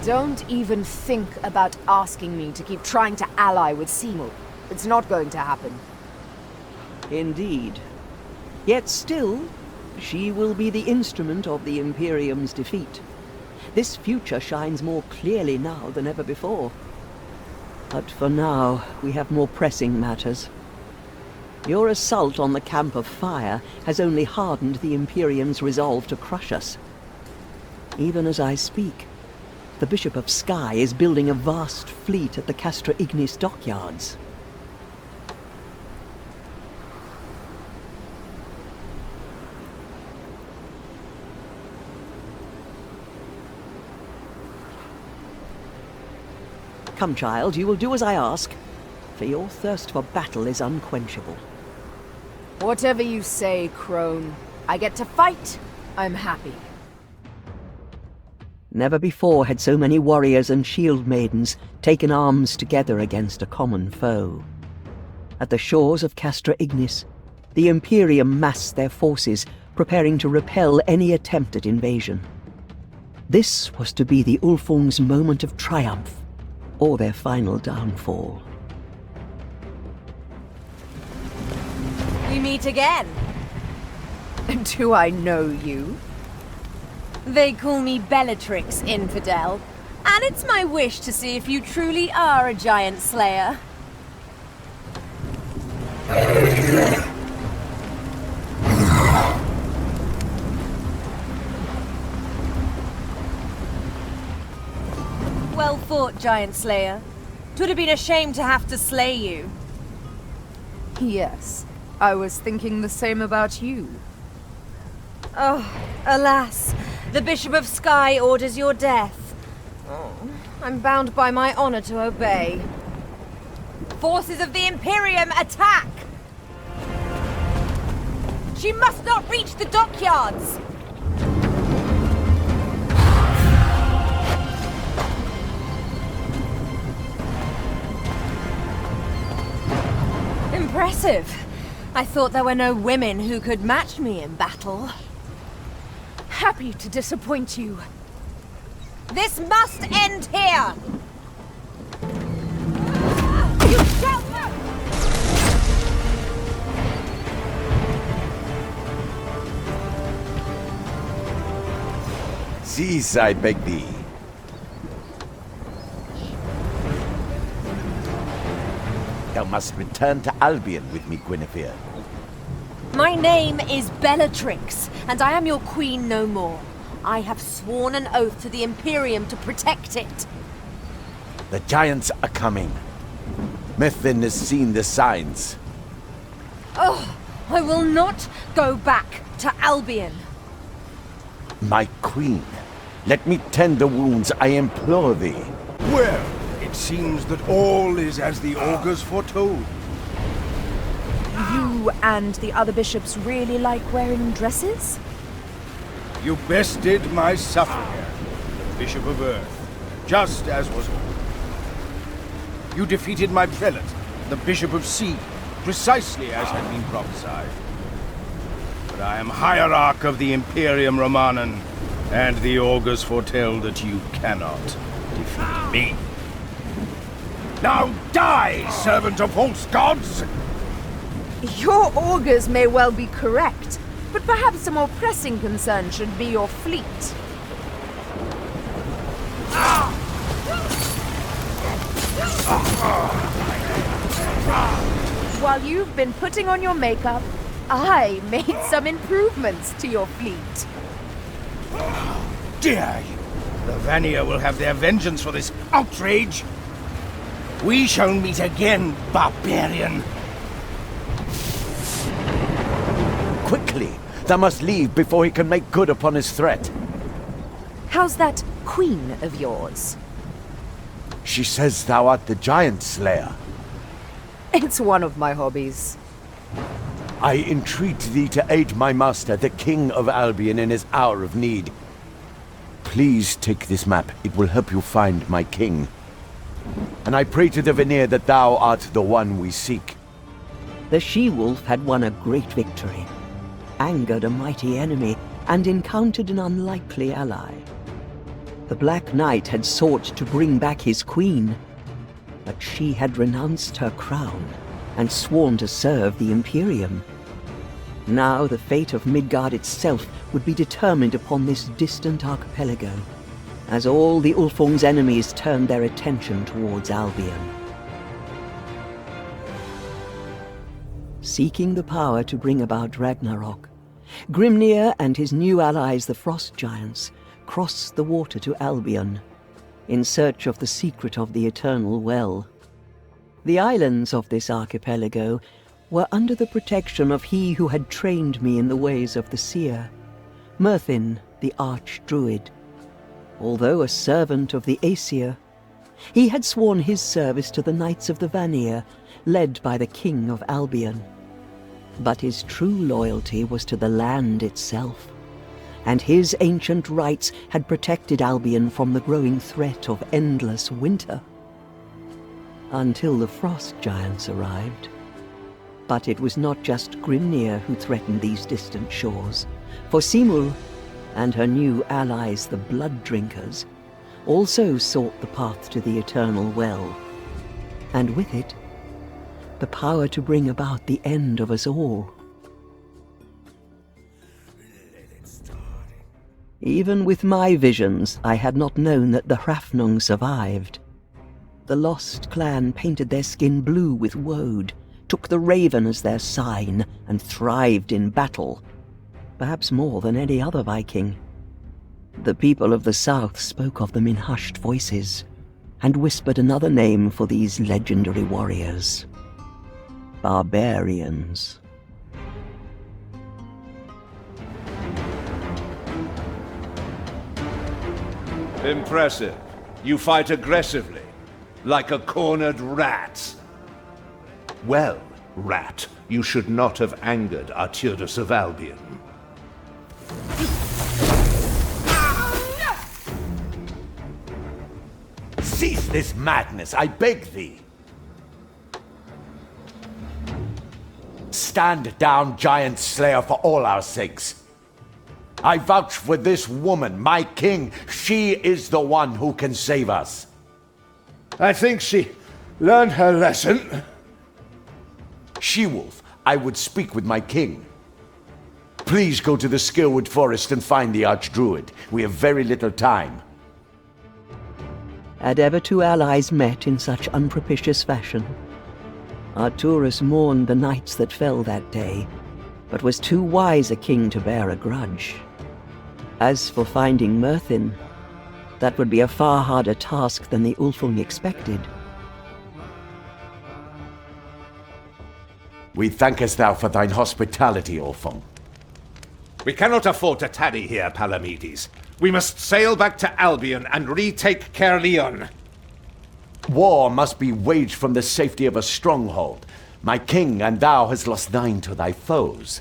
Don't even think about asking me to keep trying to ally with Simul. It's not going to happen. Indeed. Yet still, she will be the instrument of the Imperium's defeat. This future shines more clearly now than ever before. But for now, we have more pressing matters. Your assault on the Camp of Fire has only hardened the Imperium's resolve to crush us. Even as I speak, the Bishop of Sky is building a vast fleet at the Castra Ignis dockyards. Come, child, you will do as I ask, for your thirst for battle is unquenchable. Whatever you say, crone. I get to fight, I'm happy. Never before had so many warriors and shield maidens taken arms together against a common foe. At the shores of Castra Ignis, the Imperium massed their forces, preparing to repel any attempt at invasion. This was to be the Ulfung's moment of triumph, or their final downfall. We meet again. Do I know you? They call me Bellatrix, infidel, and it's my wish to see if you truly are a giant slayer. Well fought, giant slayer. 'Twould have been a shame to have to slay you. Yes, I was thinking the same about you. Oh, alas, the Bishop of Sky orders your death. Oh, I'm bound by my honor to obey. Forces of the Imperium, attack! She must not reach the dockyards! Impressive. I thought there were no women who could match me in battle. Happy to disappoint you. This must end here! You shall not! Cease, I beg thee. Thou must return to Albion with me, Guinevere. My name is Bellatrix, and I am your queen no more. I have sworn an oath to the Imperium to protect it. The giants are coming. Methven has seen the signs. Oh, I will not go back to Albion. My queen, let me tend the wounds, I implore thee. Well, it seems that all is as the augurs foretold. You and the other bishops really like wearing dresses? You bested my superior, the Bishop of Earth, just as was ordered. You defeated my prelate, the Bishop of Sea, precisely as had been prophesied. But I am hierarch of the Imperium Romanum, and the augurs foretell that you cannot defeat me. Now die, servant of false gods! Your augurs may well be correct, but perhaps a more pressing concern should be your fleet. While you've been putting on your makeup, I made some improvements to your fleet. Dare you! The Vanir will have their vengeance for this outrage. We shall meet again, barbarian. Quickly! Thou must leave before he can make good upon his threat. How's that queen of yours? She says thou art the giant slayer. It's one of my hobbies. I entreat thee to aid my master, the King of Albion, in his hour of need. Please take this map. It will help you find my king. And I pray to the Vanir that thou art the one we seek. The she-wolf had won a great victory, angered a mighty enemy, and encountered an unlikely ally. The Black Knight had sought to bring back his queen, but she had renounced her crown and sworn to serve the Imperium. Now the fate of Midgard itself would be determined upon this distant archipelago, as all the Ulfung's enemies turned their attention towards Albion. Seeking the power to bring about Ragnarok, Grimnir and his new allies, the Frost Giants, crossed the water to Albion, in search of the secret of the Eternal Well. The islands of this archipelago were under the protection of he who had trained me in the ways of the seer, Merthin, the Archdruid. Although a servant of the Aesir, he had sworn his service to the Knights of the Vanir, led by the King of Albion. But his true loyalty was to the land itself, and his ancient rights had protected Albion from the growing threat of endless winter. Until the Frost Giants arrived. But it was not just Grimnir who threatened these distant shores, for Simul and her new allies, the Blood Drinkers, also sought the path to the Eternal Well, and with it, the power to bring about the end of us all. Even with my visions, I had not known that the Hrafnung survived. The lost clan painted their skin blue with woad, took the raven as their sign, and thrived in battle, perhaps more than any other Viking. The people of the south spoke of them in hushed voices, and whispered another name for these legendary warriors: barbarians. Impressive. You fight aggressively, like a cornered rat. Well, rat, you should not have angered Arturus of Albion. Cease this madness, I beg thee! Stand down, giant slayer, for all our sakes. I vouch for this woman, my king. She is the one who can save us. I think she learned her lesson. She-wolf, I would speak with my king. Please go to the Skirwood Forest and find the Archdruid. We have very little time. Had ever two allies met in such unpropitious fashion? Arturus mourned the knights that fell that day, but was too wise a king to bear a grudge. As for finding Merthin, that would be a far harder task than the Ulfung expected. We thankest thou for thine hospitality, Ulfung. We cannot afford to tarry here, Palamedes. We must sail back to Albion and retake Caerleon. War must be waged from the safety of a stronghold. My king and thou hast lost thine to thy foes.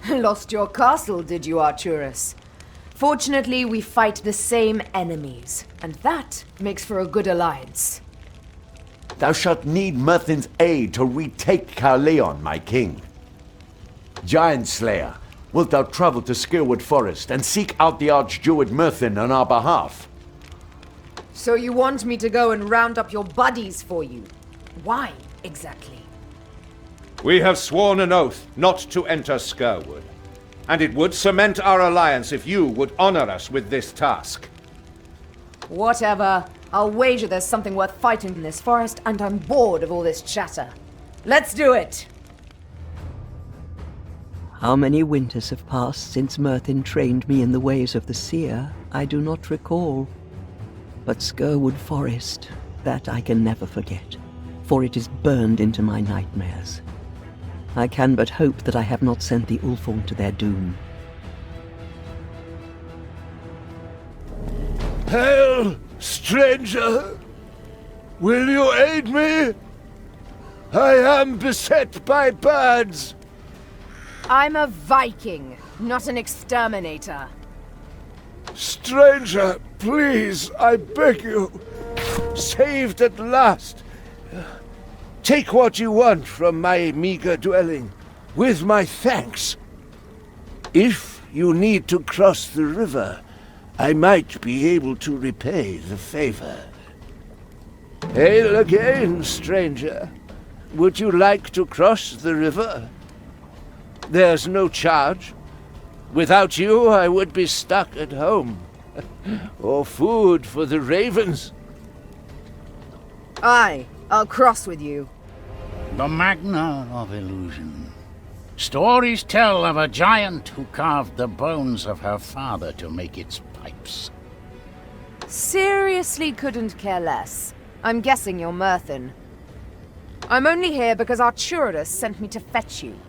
Lost your castle, did you, Arturus? Fortunately, we fight the same enemies, and that makes for a good alliance. Thou shalt need Merthin's aid to retake Caerleon, my king. Giant Slayer, wilt thou travel to Skirwood Forest and seek out the Archdruid Merthin on our behalf? So you want me to go and round up your buddies for you? Why, exactly? We have sworn an oath not to enter Skirwood, and it would cement our alliance if you would honor us with this task. Whatever. I'll wager there's something worth fighting in this forest, and I'm bored of all this chatter. Let's do it! How many winters have passed since Merthin trained me in the ways of the seer, I do not recall. But Skirwood Forest, that I can never forget, for it is burned into my nightmares. I can but hope that I have not sent the Ulfung to their doom. Hail, stranger! Will you aid me? I am beset by birds, I'm a Viking, not an exterminator. Stranger, please, I beg you. Saved at last. Take what you want from my meager dwelling, with my thanks. If you need to cross the river, I might be able to repay the favor. Hail again, stranger. Would you like to cross the river? There's no charge. Without you, I would be stuck at home. Or food for the ravens. Aye, I'll cross with you. The Magna of Illusion. Stories tell of a giant who carved the bones of her father to make its pipes. Seriously couldn't care less. I'm guessing you're Merthin. I'm only here because Arturus sent me to fetch you.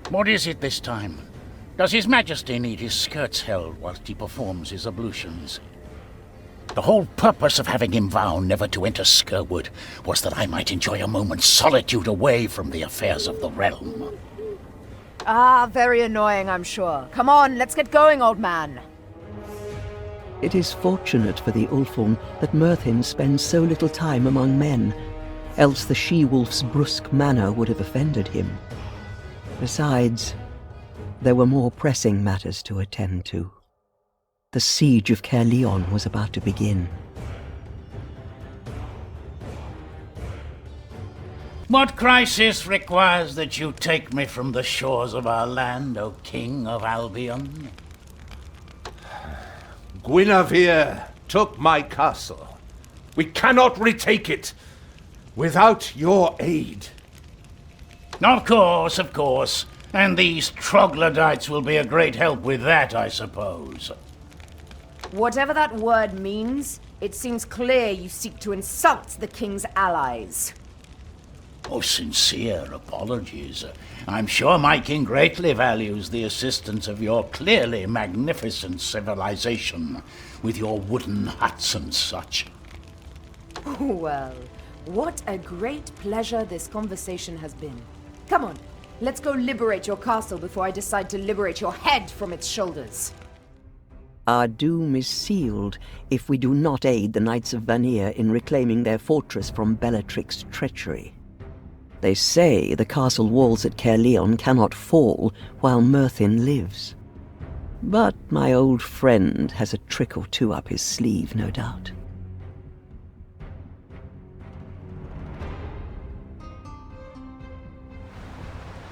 What is it this time? Does His Majesty need his skirts held whilst he performs his ablutions? The whole purpose of having him vow never to enter Skerwood was that I might enjoy a moment's solitude away from the affairs of the realm. Ah, very annoying, I'm sure. Come on, let's get going, old man. It is fortunate for the Ulfung that Merthin spends so little time among men, else the she-wolf's brusque manner would have offended him. Besides, there were more pressing matters to attend to. The siege of Caerleon was about to begin. What crisis requires that you take me from the shores of our land, O King of Albion? Guinevere took my castle. We cannot retake it without your aid. Of course, of course. And these troglodytes will be a great help with that, I suppose. Whatever that word means, it seems clear you seek to insult the king's allies. Oh, sincere apologies. I'm sure my king greatly values the assistance of your clearly magnificent civilization, with your wooden huts and such. Well, what a great pleasure this conversation has been. Come on, let's go liberate your castle before I decide to liberate your head from its shoulders. Our doom is sealed if we do not aid the Knights of Vanir in reclaiming their fortress from Bellatrix's treachery. They say the castle walls at Caerleon cannot fall while Merthin lives. But my old friend has a trick or two up his sleeve, no doubt.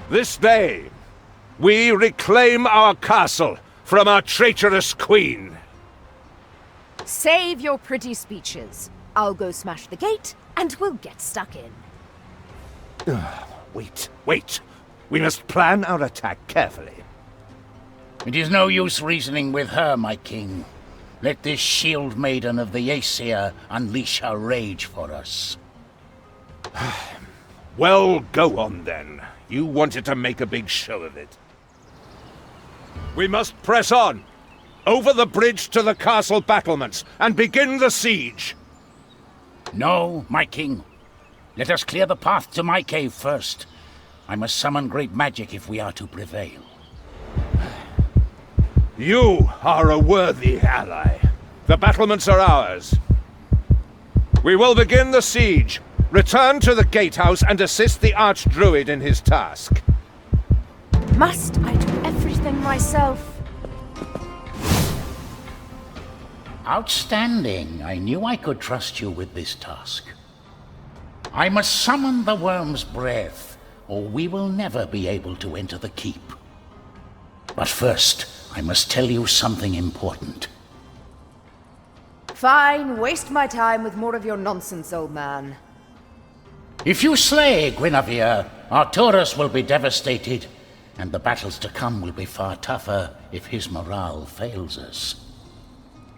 This day, we reclaim our castle from our traitorous queen. Save your pretty speeches. I'll go smash the gate, and we'll get stuck in. Wait. We must plan our attack carefully. It is no use reasoning with her, my king. Let this shield maiden of the Aesir unleash her rage for us. Well, go on then. You wanted to make a big show of it. We must press on, over the bridge to the castle battlements, and begin the siege. No, my king. Let us clear the path to my cave first. I must summon great magic if we are to prevail. You are a worthy ally. The battlements are ours. We will begin the siege. Return to the gatehouse and assist the Archdruid in his task. Must I do everything myself? Outstanding. I knew I could trust you with this task. I must summon the worm's breath, or we will never be able to enter the keep. But first, I must tell you something important. Fine, waste my time with more of your nonsense, old man. If you slay Guinevere, Arturus will be devastated, and the battles to come will be far tougher if his morale fails us.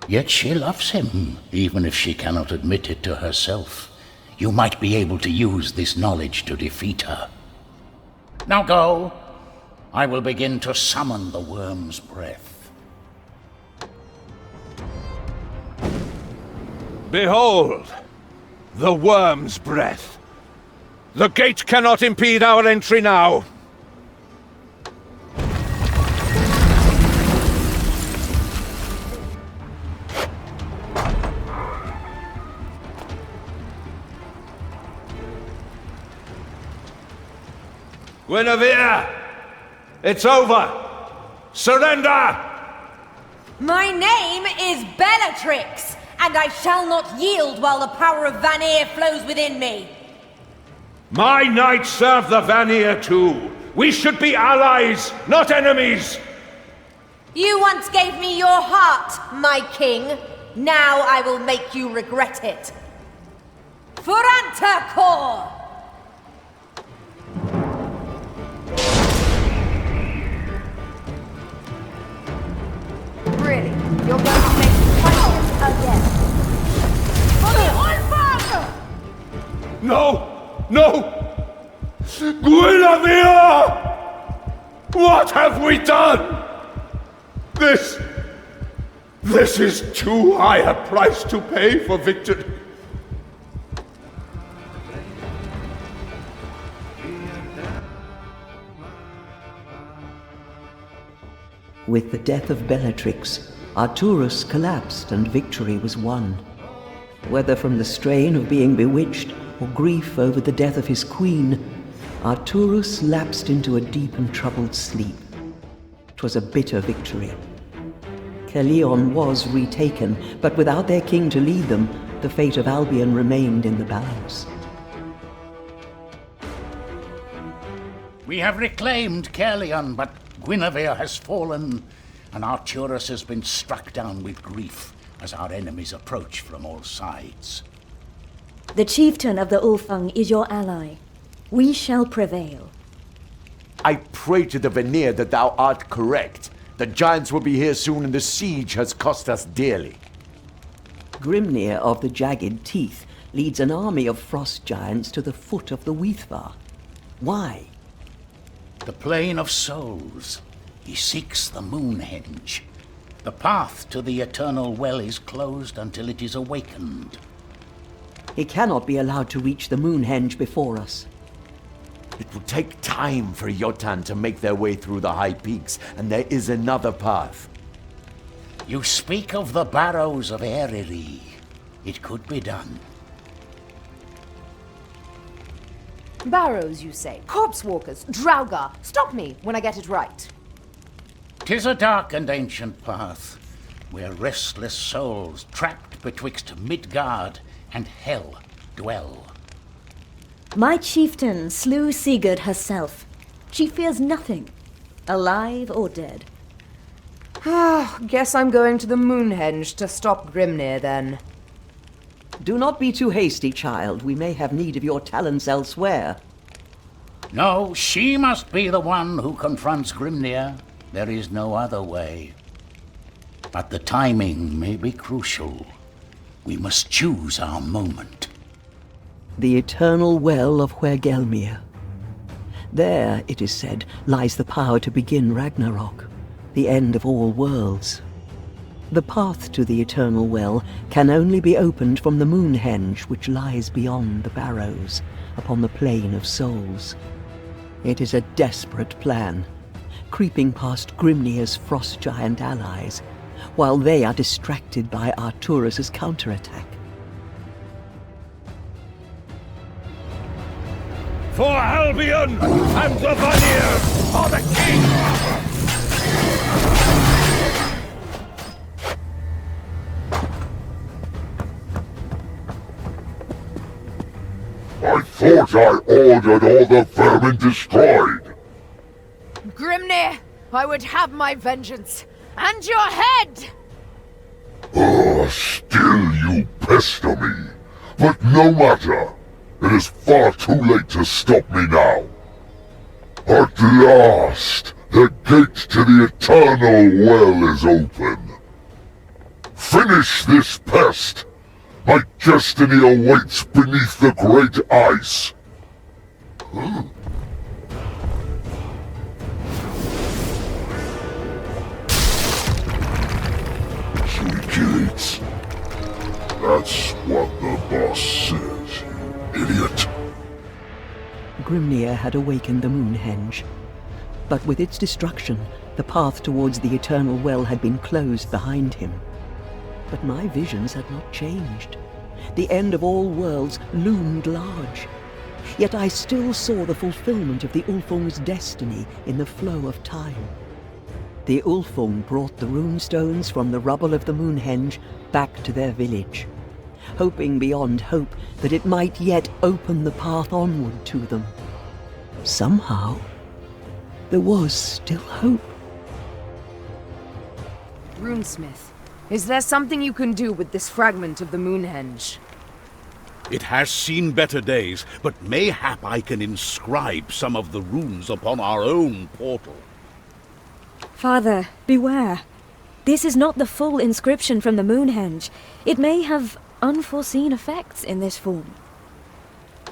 Yet she loves him, even if she cannot admit it to herself. You might be able to use this knowledge to defeat her. Now go. I will begin to summon the worm's breath. Behold, the worm's breath. The gate cannot impede our entry now. Guinevere! It's over! Surrender! My name is Bellatrix, and I shall not yield while the power of Vanir flows within me. My knights serve the Vanir too. We should be allies, not enemies! You once gave me your heart, my king. Now I will make you regret it. Furantakor! Really? You're going to make me fight again? No! No! Guinevere! What have we done? This is too high a price to pay for victory. With the death of Bellatrix, Arturus collapsed and victory was won. Whether from the strain of being bewitched or grief over the death of his queen, Arturus lapsed into a deep and troubled sleep. 'Twas a bitter victory. Caerleon was retaken, but without their king to lead them, the fate of Albion remained in the balance. We have reclaimed Caerleon, but Guinevere has fallen, and Arturus has been struck down with grief as our enemies approach from all sides. The chieftain of the Ulfung is your ally. We shall prevail. I pray to the Vanir that thou art correct. The giants will be here soon, and the siege has cost us dearly. Grimnir of the Jagged Teeth leads an army of frost giants to the foot of the Weithvar. Why? The Plane of Souls. He seeks the Moonhenge. The path to the Eternal Well is closed until it is awakened. He cannot be allowed to reach the Moonhenge before us. It will take time for Jotun to make their way through the high peaks, and there is another path. You speak of the Barrows of Eryri. It could be done. Barrows, you say? Corpse walkers? Draugr? Stop me when I get it right. 'Tis a dark and ancient path, where restless souls trapped betwixt Midgard and Hell dwell. My chieftain slew Sigurd herself. She fears nothing, alive or dead. Guess I'm going to the Moonhenge to stop Grimnir, then. Do not be too hasty, child. We may have need of your talents elsewhere. No, she must be the one who confronts Grimnir. There is no other way. But the timing may be crucial. We must choose our moment. The Eternal Well of Hvergelmir. There, it is said, lies the power to begin Ragnarok, the end of all worlds. The path to the Eternal Well can only be opened from the Moonhenge, which lies beyond the Barrows, upon the Plane of Souls. It is a desperate plan, creeping past Grimnir's frost giant allies, while they are distracted by Arturus's counterattack. For Albion and the Vanir for the king! I thought I ordered all the vermin destroyed. Grimnir, I would have my vengeance. And your head! Still you pester me. But no matter. It is far too late to stop me now. At last, the gate to the Eternal Well is open. Finish this pest. My destiny awaits beneath the great ice. Should gates. That's what the boss says, you idiot. Grimnir had awakened the Moonhenge. But with its destruction, the path towards the Eternal Well had been closed behind him. But my visions had not changed. The end of all worlds loomed large. Yet I still saw the fulfillment of the Ulfung's destiny in the flow of time. The Ulfung brought the runestones from the rubble of the Moonhenge back to their village, hoping beyond hope that it might yet open the path onward to them. Somehow, there was still hope. Runesmith, is there something you can do with this fragment of the Moonhenge? It has seen better days, but mayhap I can inscribe some of the runes upon our own portal. Father, beware. This is not the full inscription from the Moonhenge. It may have unforeseen effects in this form.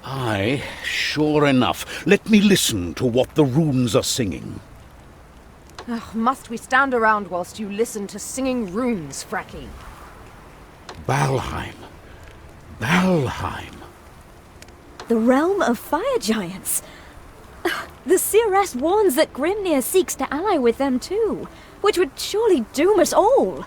Aye, sure enough. Let me listen to what the runes are singing. Ugh, must we stand around whilst you listen to singing runes, Fracky? Valheim. Valheim. The realm of fire giants. The seeress warns that Grimnir seeks to ally with them too, which would surely doom us all.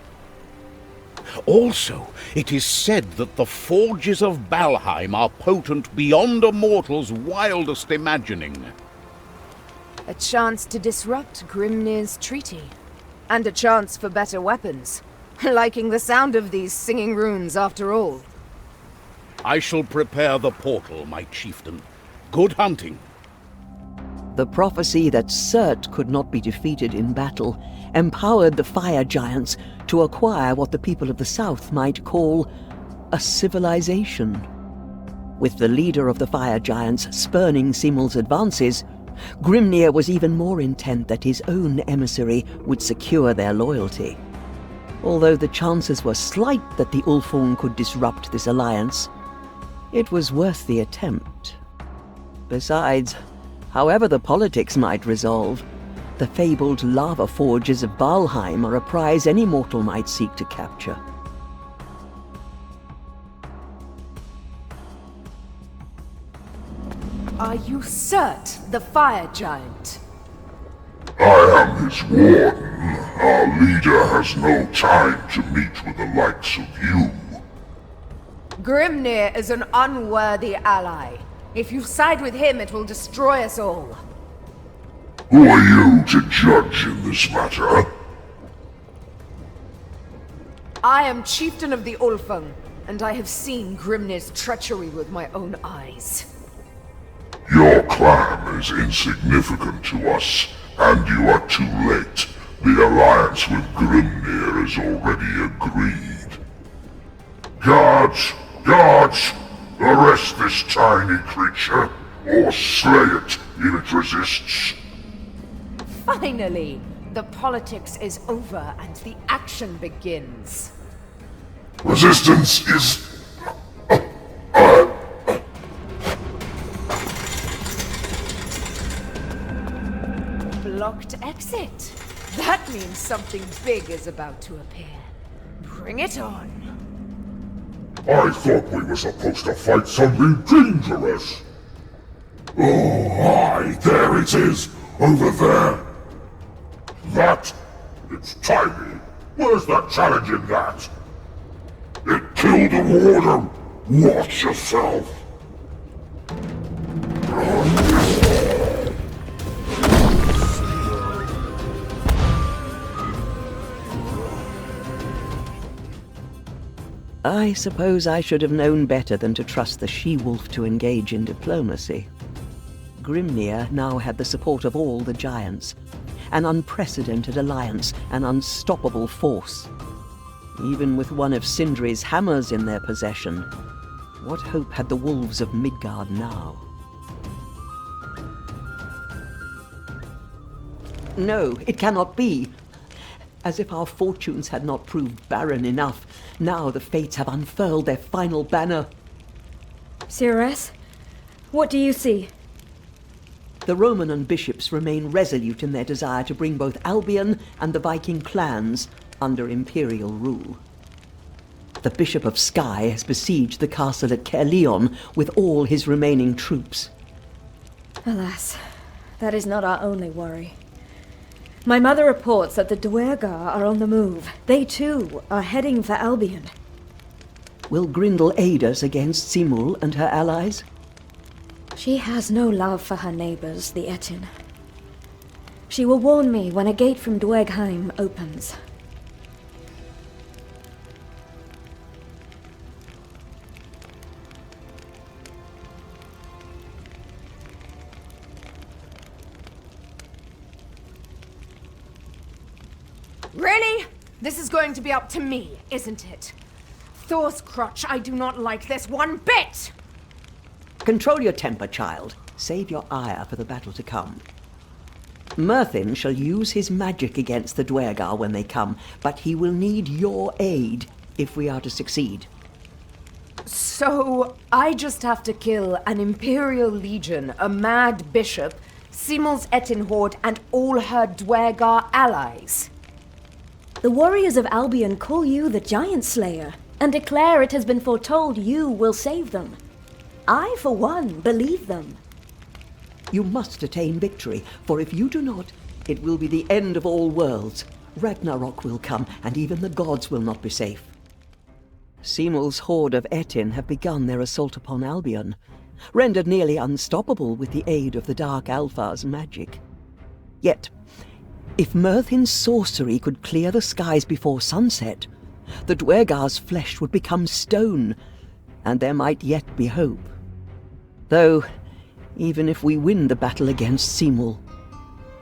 Also, it is said that the forges of Valheim are potent beyond a mortal's wildest imagining. A chance to disrupt Grimnir's treaty. And a chance for better weapons. Liking the sound of these singing runes after all. I shall prepare the portal, my chieftain. Good hunting. The prophecy that Surt could not be defeated in battle empowered the fire giants to acquire what the people of the south might call a civilization. With the leader of the fire giants spurning Simul's advances, Grimnir was even more intent that his own emissary would secure their loyalty. Although the chances were slight that the Ulfung could disrupt this alliance, it was worth the attempt. Besides, however the politics might resolve, the fabled lava forges of Valheim are a prize any mortal might seek to capture. Are you Surt, the fire giant? I am his warden. Our leader has no time to meet with the likes of you. Grimnir is an unworthy ally. If you side with him, it will destroy us all. Who are you to judge in this matter? I am chieftain of the Ulfung, and I have seen Grimnir's treachery with my own eyes. Your clan is insignificant to us, and you are too late. The alliance with Grimnir is already agreed. Guards! Guards! Arrest this tiny creature, or slay it if it resists. Finally! The politics is over and the action begins. Resistance is... Blocked exit. That means something big is about to appear. Bring it on. I thought we were supposed to fight something dangerous. Oh, aye, there it is, over there. That? It's tiny. Where's the challenge in that? It killed a warder. Watch yourself. I suppose I should have known better than to trust the she-wolf to engage in diplomacy. Grimnir now had the support of all the giants, an unprecedented alliance, an unstoppable force. Even with one of Sindri's hammers in their possession, what hope had the wolves of Midgard now? No, it cannot be. As if our fortunes had not proved barren enough, now the fates have unfurled their final banner. Seeress, what do you see? The Roman bishops remain resolute in their desire to bring both Albion and the Viking clans under imperial rule. The Bishop of Skye has besieged the castle at Caerleon with all his remaining troops. Alas, that is not our only worry. My mother reports that the Duergar are on the move. They too are heading for Albion. Will Grindel aid us against Simul and her allies? She has no love for her neighbors, the Etin. She will warn me when a gate from Dwergheim opens. Really? This is going to be up to me, isn't it? Thor's crotch, I do not like this one bit! Control your temper, child. Save your ire for the battle to come. Merthin shall use his magic against the Dwergar when they come, but he will need your aid if we are to succeed. So, I just have to kill an Imperial Legion, a mad bishop, Simul's Etin Horde, and all her Dwergar allies? The warriors of Albion call you the Giant Slayer, and declare it has been foretold you will save them. I, for one, believe them. You must attain victory, for if you do not, it will be the end of all worlds. Ragnarok will come, and even the gods will not be safe. Simul's horde of Etin have begun their assault upon Albion, rendered nearly unstoppable with the aid of the Dark Alpha's magic. Yet, if Merthin's sorcery could clear the skies before sunset, the Dwergar's flesh would become stone, and there might yet be hope. Though, even if we win the battle against Simul,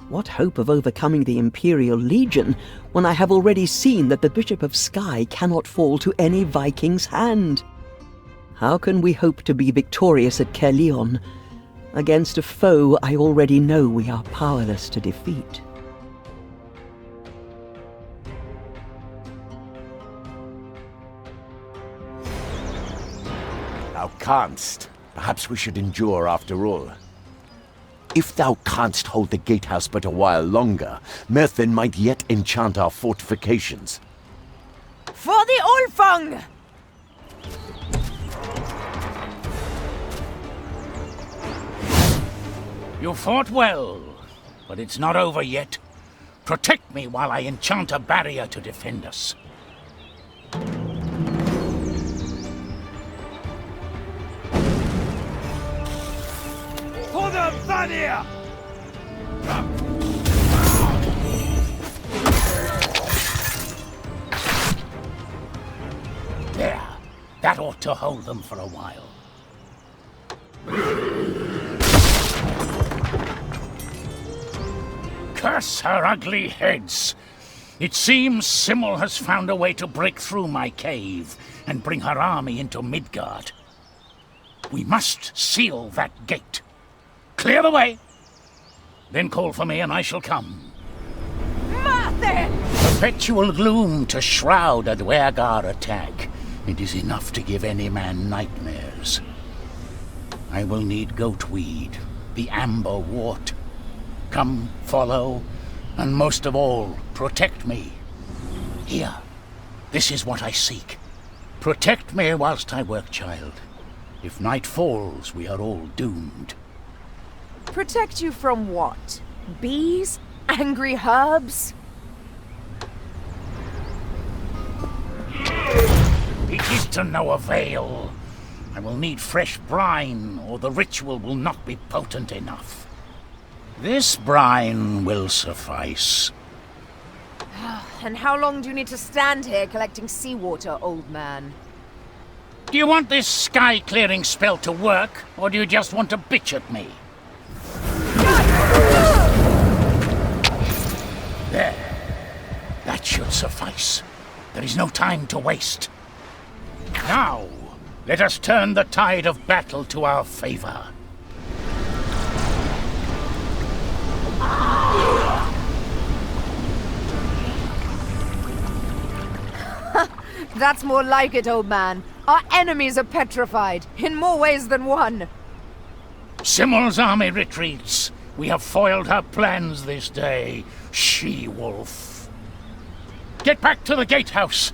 what hope of overcoming the Imperial Legion when I have already seen that the Bishop of Sky cannot fall to any Viking's hand? How can we hope to be victorious at Caerleon against a foe I already know we are powerless to defeat? Thou canst. Perhaps we should endure after all. If thou canst hold the gatehouse but a while longer, Merthin might yet enchant our fortifications. For the Ulfung! You fought well, but it's not over yet. Protect me while I enchant a barrier to defend us. For the Vanir! There. That ought to hold them for a while. Curse her ugly heads! It seems Simul has found a way to break through my cave and bring her army into Midgard. We must seal that gate. Clear the way! Then call for me and I shall come. Merthin! Perpetual gloom to shroud a Dwergar attack. It is enough to give any man nightmares. I will need goatweed, the amber wart. Come, follow, and most of all, protect me. Here, this is what I seek. Protect me whilst I work, child. If night falls, we are all doomed. Protect you from what? Bees? Angry herbs? It is to no avail. I will need fresh brine, or the ritual will not be potent enough. This brine will suffice. And how long do you need to stand here collecting seawater, old man? Do you want this sky-clearing spell to work, or do you just want to bitch at me? There. That should suffice. There is no time to waste. Now, let us turn the tide of battle to our favor. That's more like it, old man. Our enemies are petrified, in more ways than one. Simul's army retreats. We have foiled her plans this day, she-wolf. Get back to the gatehouse.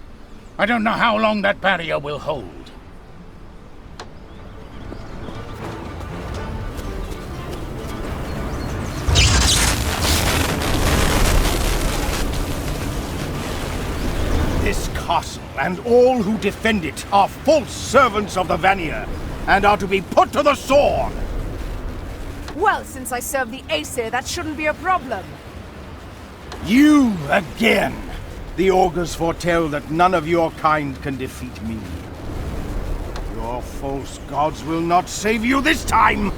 I don't know how long that barrier will hold. This castle and all who defend it are false servants of the Vanir, and are to be put to the sword! Well, since I serve the Aesir, that shouldn't be a problem. You again! The augurs foretell that none of your kind can defeat me. Your false gods will not save you this time!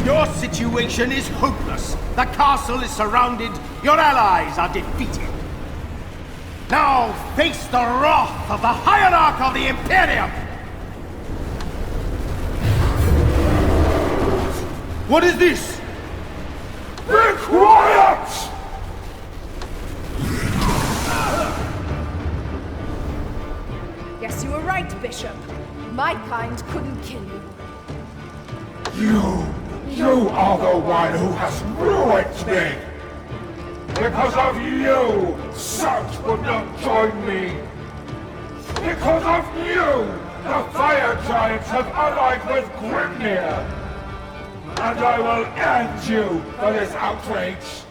Your situation is hopeless. The castle is surrounded. Your allies are defeated. Now face the wrath of the hierarch of the Imperium! What is this? Be quiet! Guess you were right, Bishop. My kind couldn't kill you. You are the one who has ruined me! Because of you, Surt would not join me! Because of you, the fire giants have allied with Grimnir! And I will end you for this outrage!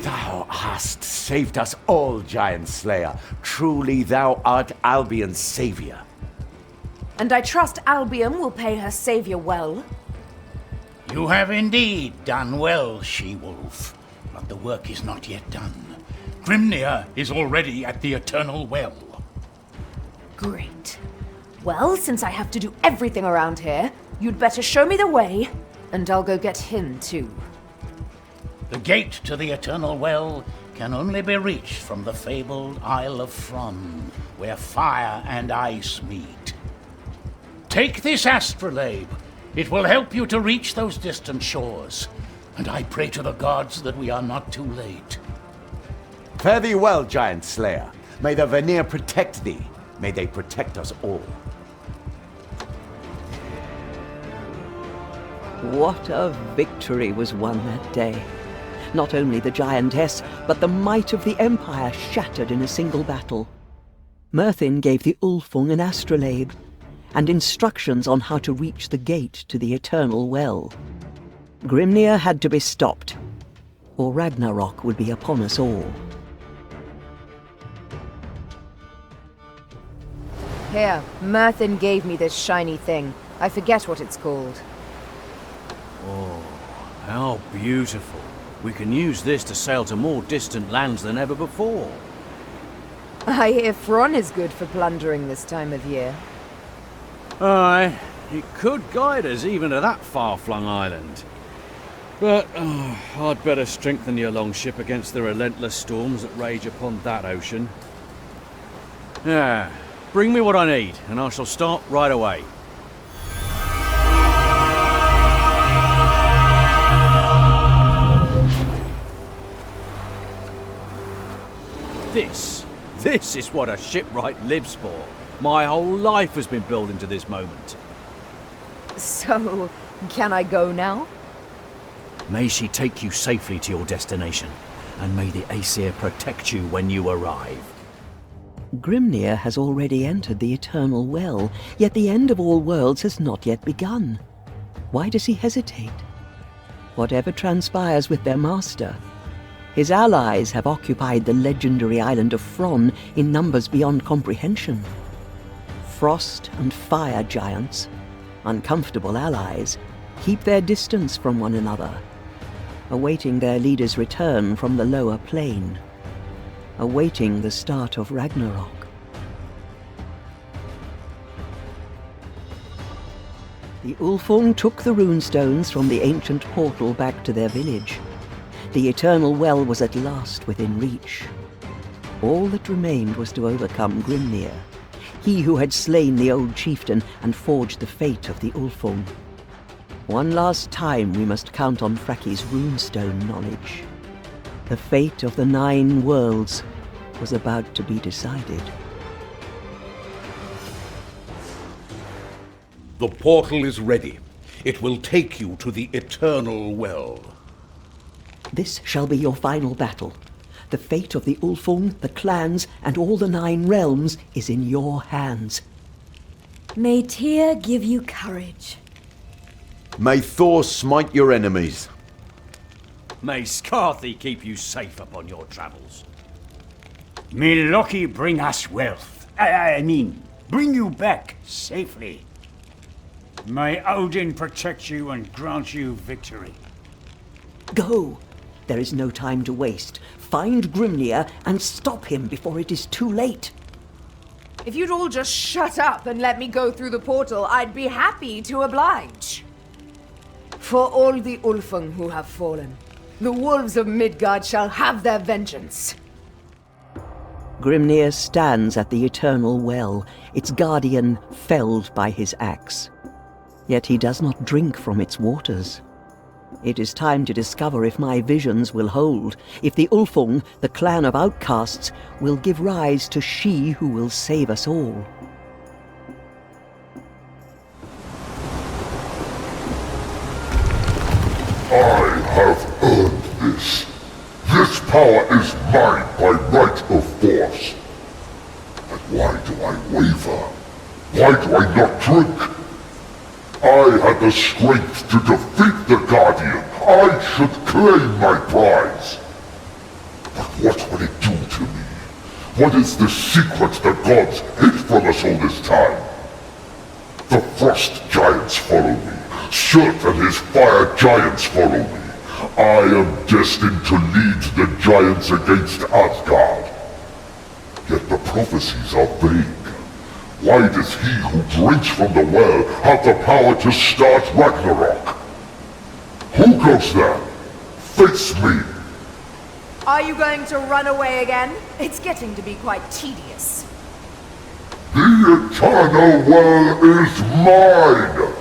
Thou hast saved us all, Giant Slayer. Truly thou art Albion's savior. And I trust Albion will pay her savior well. You have indeed done well, She-Wolf. But the work is not yet done. Grimnir is already at the Eternal Well. Great. Well, since I have to do everything around here, you'd better show me the way, and I'll go get him too. The gate to the Eternal Well can only be reached from the fabled Isle of Fronn, where fire and ice meet. Take this astrolabe. It will help you to reach those distant shores. And I pray to the gods that we are not too late. Fare thee well, Giant Slayer. May the Vanir protect thee. May they protect us all. What a victory was won that day. Not only the giantess, but the might of the Empire shattered in a single battle. Merthin gave the Ulfung an astrolabe, and instructions on how to reach the gate to the Eternal Well. Grimnir had to be stopped, or Ragnarok would be upon us all. Here, Merthin gave me this shiny thing. I forget what it's called. Oh, how beautiful. We can use this to sail to more distant lands than ever before. I hear Fronn is good for plundering this time of year. Aye, it could guide us even to that far-flung island. But I'd better strengthen your longship against the relentless storms that rage upon that ocean. Yeah, bring me what I need, and I shall start right away. This is what a shipwright lives for. My whole life has been building to this moment. So, can I go now? May she take you safely to your destination, and may the Aesir protect you when you arrive. Grimnir has already entered the Eternal Well, yet the end of all worlds has not yet begun. Why does he hesitate? Whatever transpires with their master, his allies have occupied the legendary island of Fronn in numbers beyond comprehension. Frost and fire giants, uncomfortable allies, keep their distance from one another, awaiting their leader's return from the lower plane, awaiting the start of Ragnarok. The Ulfung took the runestones from the ancient portal back to their village. The Eternal Well was at last within reach. All that remained was to overcome Grimnir, he who had slain the old chieftain and forged the fate of the Ulfung. One last time we must count on Fraki's runestone knowledge. The fate of the 9 worlds was about to be decided. The portal is ready. It will take you to the Eternal Well. This shall be your final battle. The fate of the Ulfung, the clans, and all the 9 realms is in your hands. May Tyr give you courage. May Thor smite your enemies. May Scarthy keep you safe upon your travels. May Loki bring us wealth. I mean, bring you back safely. May Odin protect you and grant you victory. Go! There is no time to waste. Find Grimnir and stop him before it is too late. If you'd all just shut up and let me go through the portal, I'd be happy to oblige. For all the Ulfung who have fallen, the wolves of Midgard shall have their vengeance. Grimnir stands at the Eternal Well, its guardian felled by his axe. Yet he does not drink from its waters. It is time to discover if my visions will hold, if the Ulfung, the clan of outcasts, will give rise to she who will save us all. I have earned this. This power is mine by right of force. But why do I waver? Why do I not drink? I had the strength to defeat the Guardian. I should claim my prize. But what will it do to me? What is the secret the gods hid from us all this time? The frost giants follow me. Surt and his fire giants follow me. I am destined to lead the giants against Asgard. Yet the prophecies are vague. Why does he who drinks from the well have the power to start Ragnarok? Who goes there? Face me! Are you going to run away again? It's getting to be quite tedious. The Eternal Well is mine!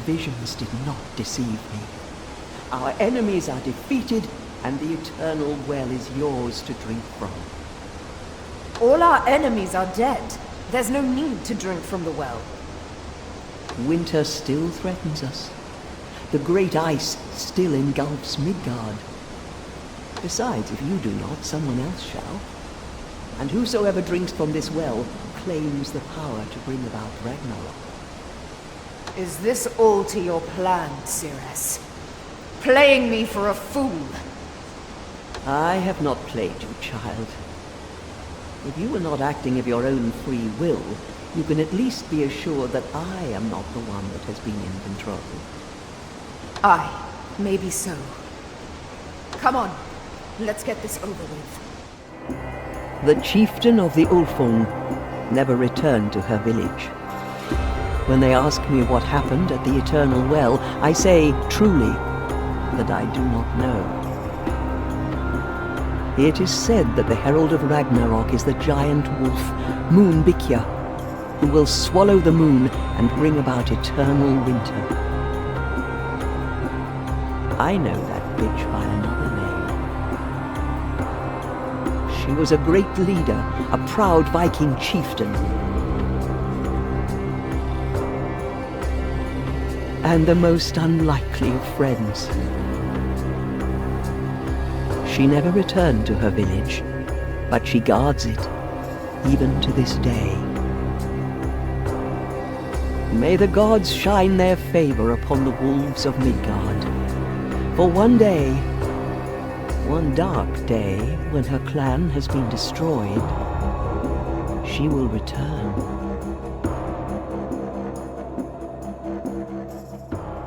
Visions did not deceive me. Our enemies are defeated, and the Eternal Well is yours to drink from. All our enemies are dead. There's no need to drink from the well. Winter still threatens us. The great ice still engulfs Midgard. Besides, if you do not, someone else shall. And whosoever drinks from this well claims the power to bring about Ragnarok. Is this all to your plan, Circe? Playing me for a fool? I have not played you, child. If you were not acting of your own free will, you can at least be assured that I am not the one that has been in control. Aye, maybe so. Come on, let's get this over with. The chieftain of the Ulfung never returned to her village. When they ask me what happened at the Eternal Well, I say, truly, that I do not know. It is said that the herald of Ragnarok is the giant wolf, Moonbikya, who will swallow the moon and bring about eternal winter. I know that bitch by another name. She was a great leader, a proud Viking chieftain, and the most unlikely of friends. She never returned to her village, but she guards it, even to this day. May the gods shine their favor upon the wolves of Midgard, for one day One dark day, when her clan has been destroyed, she will return.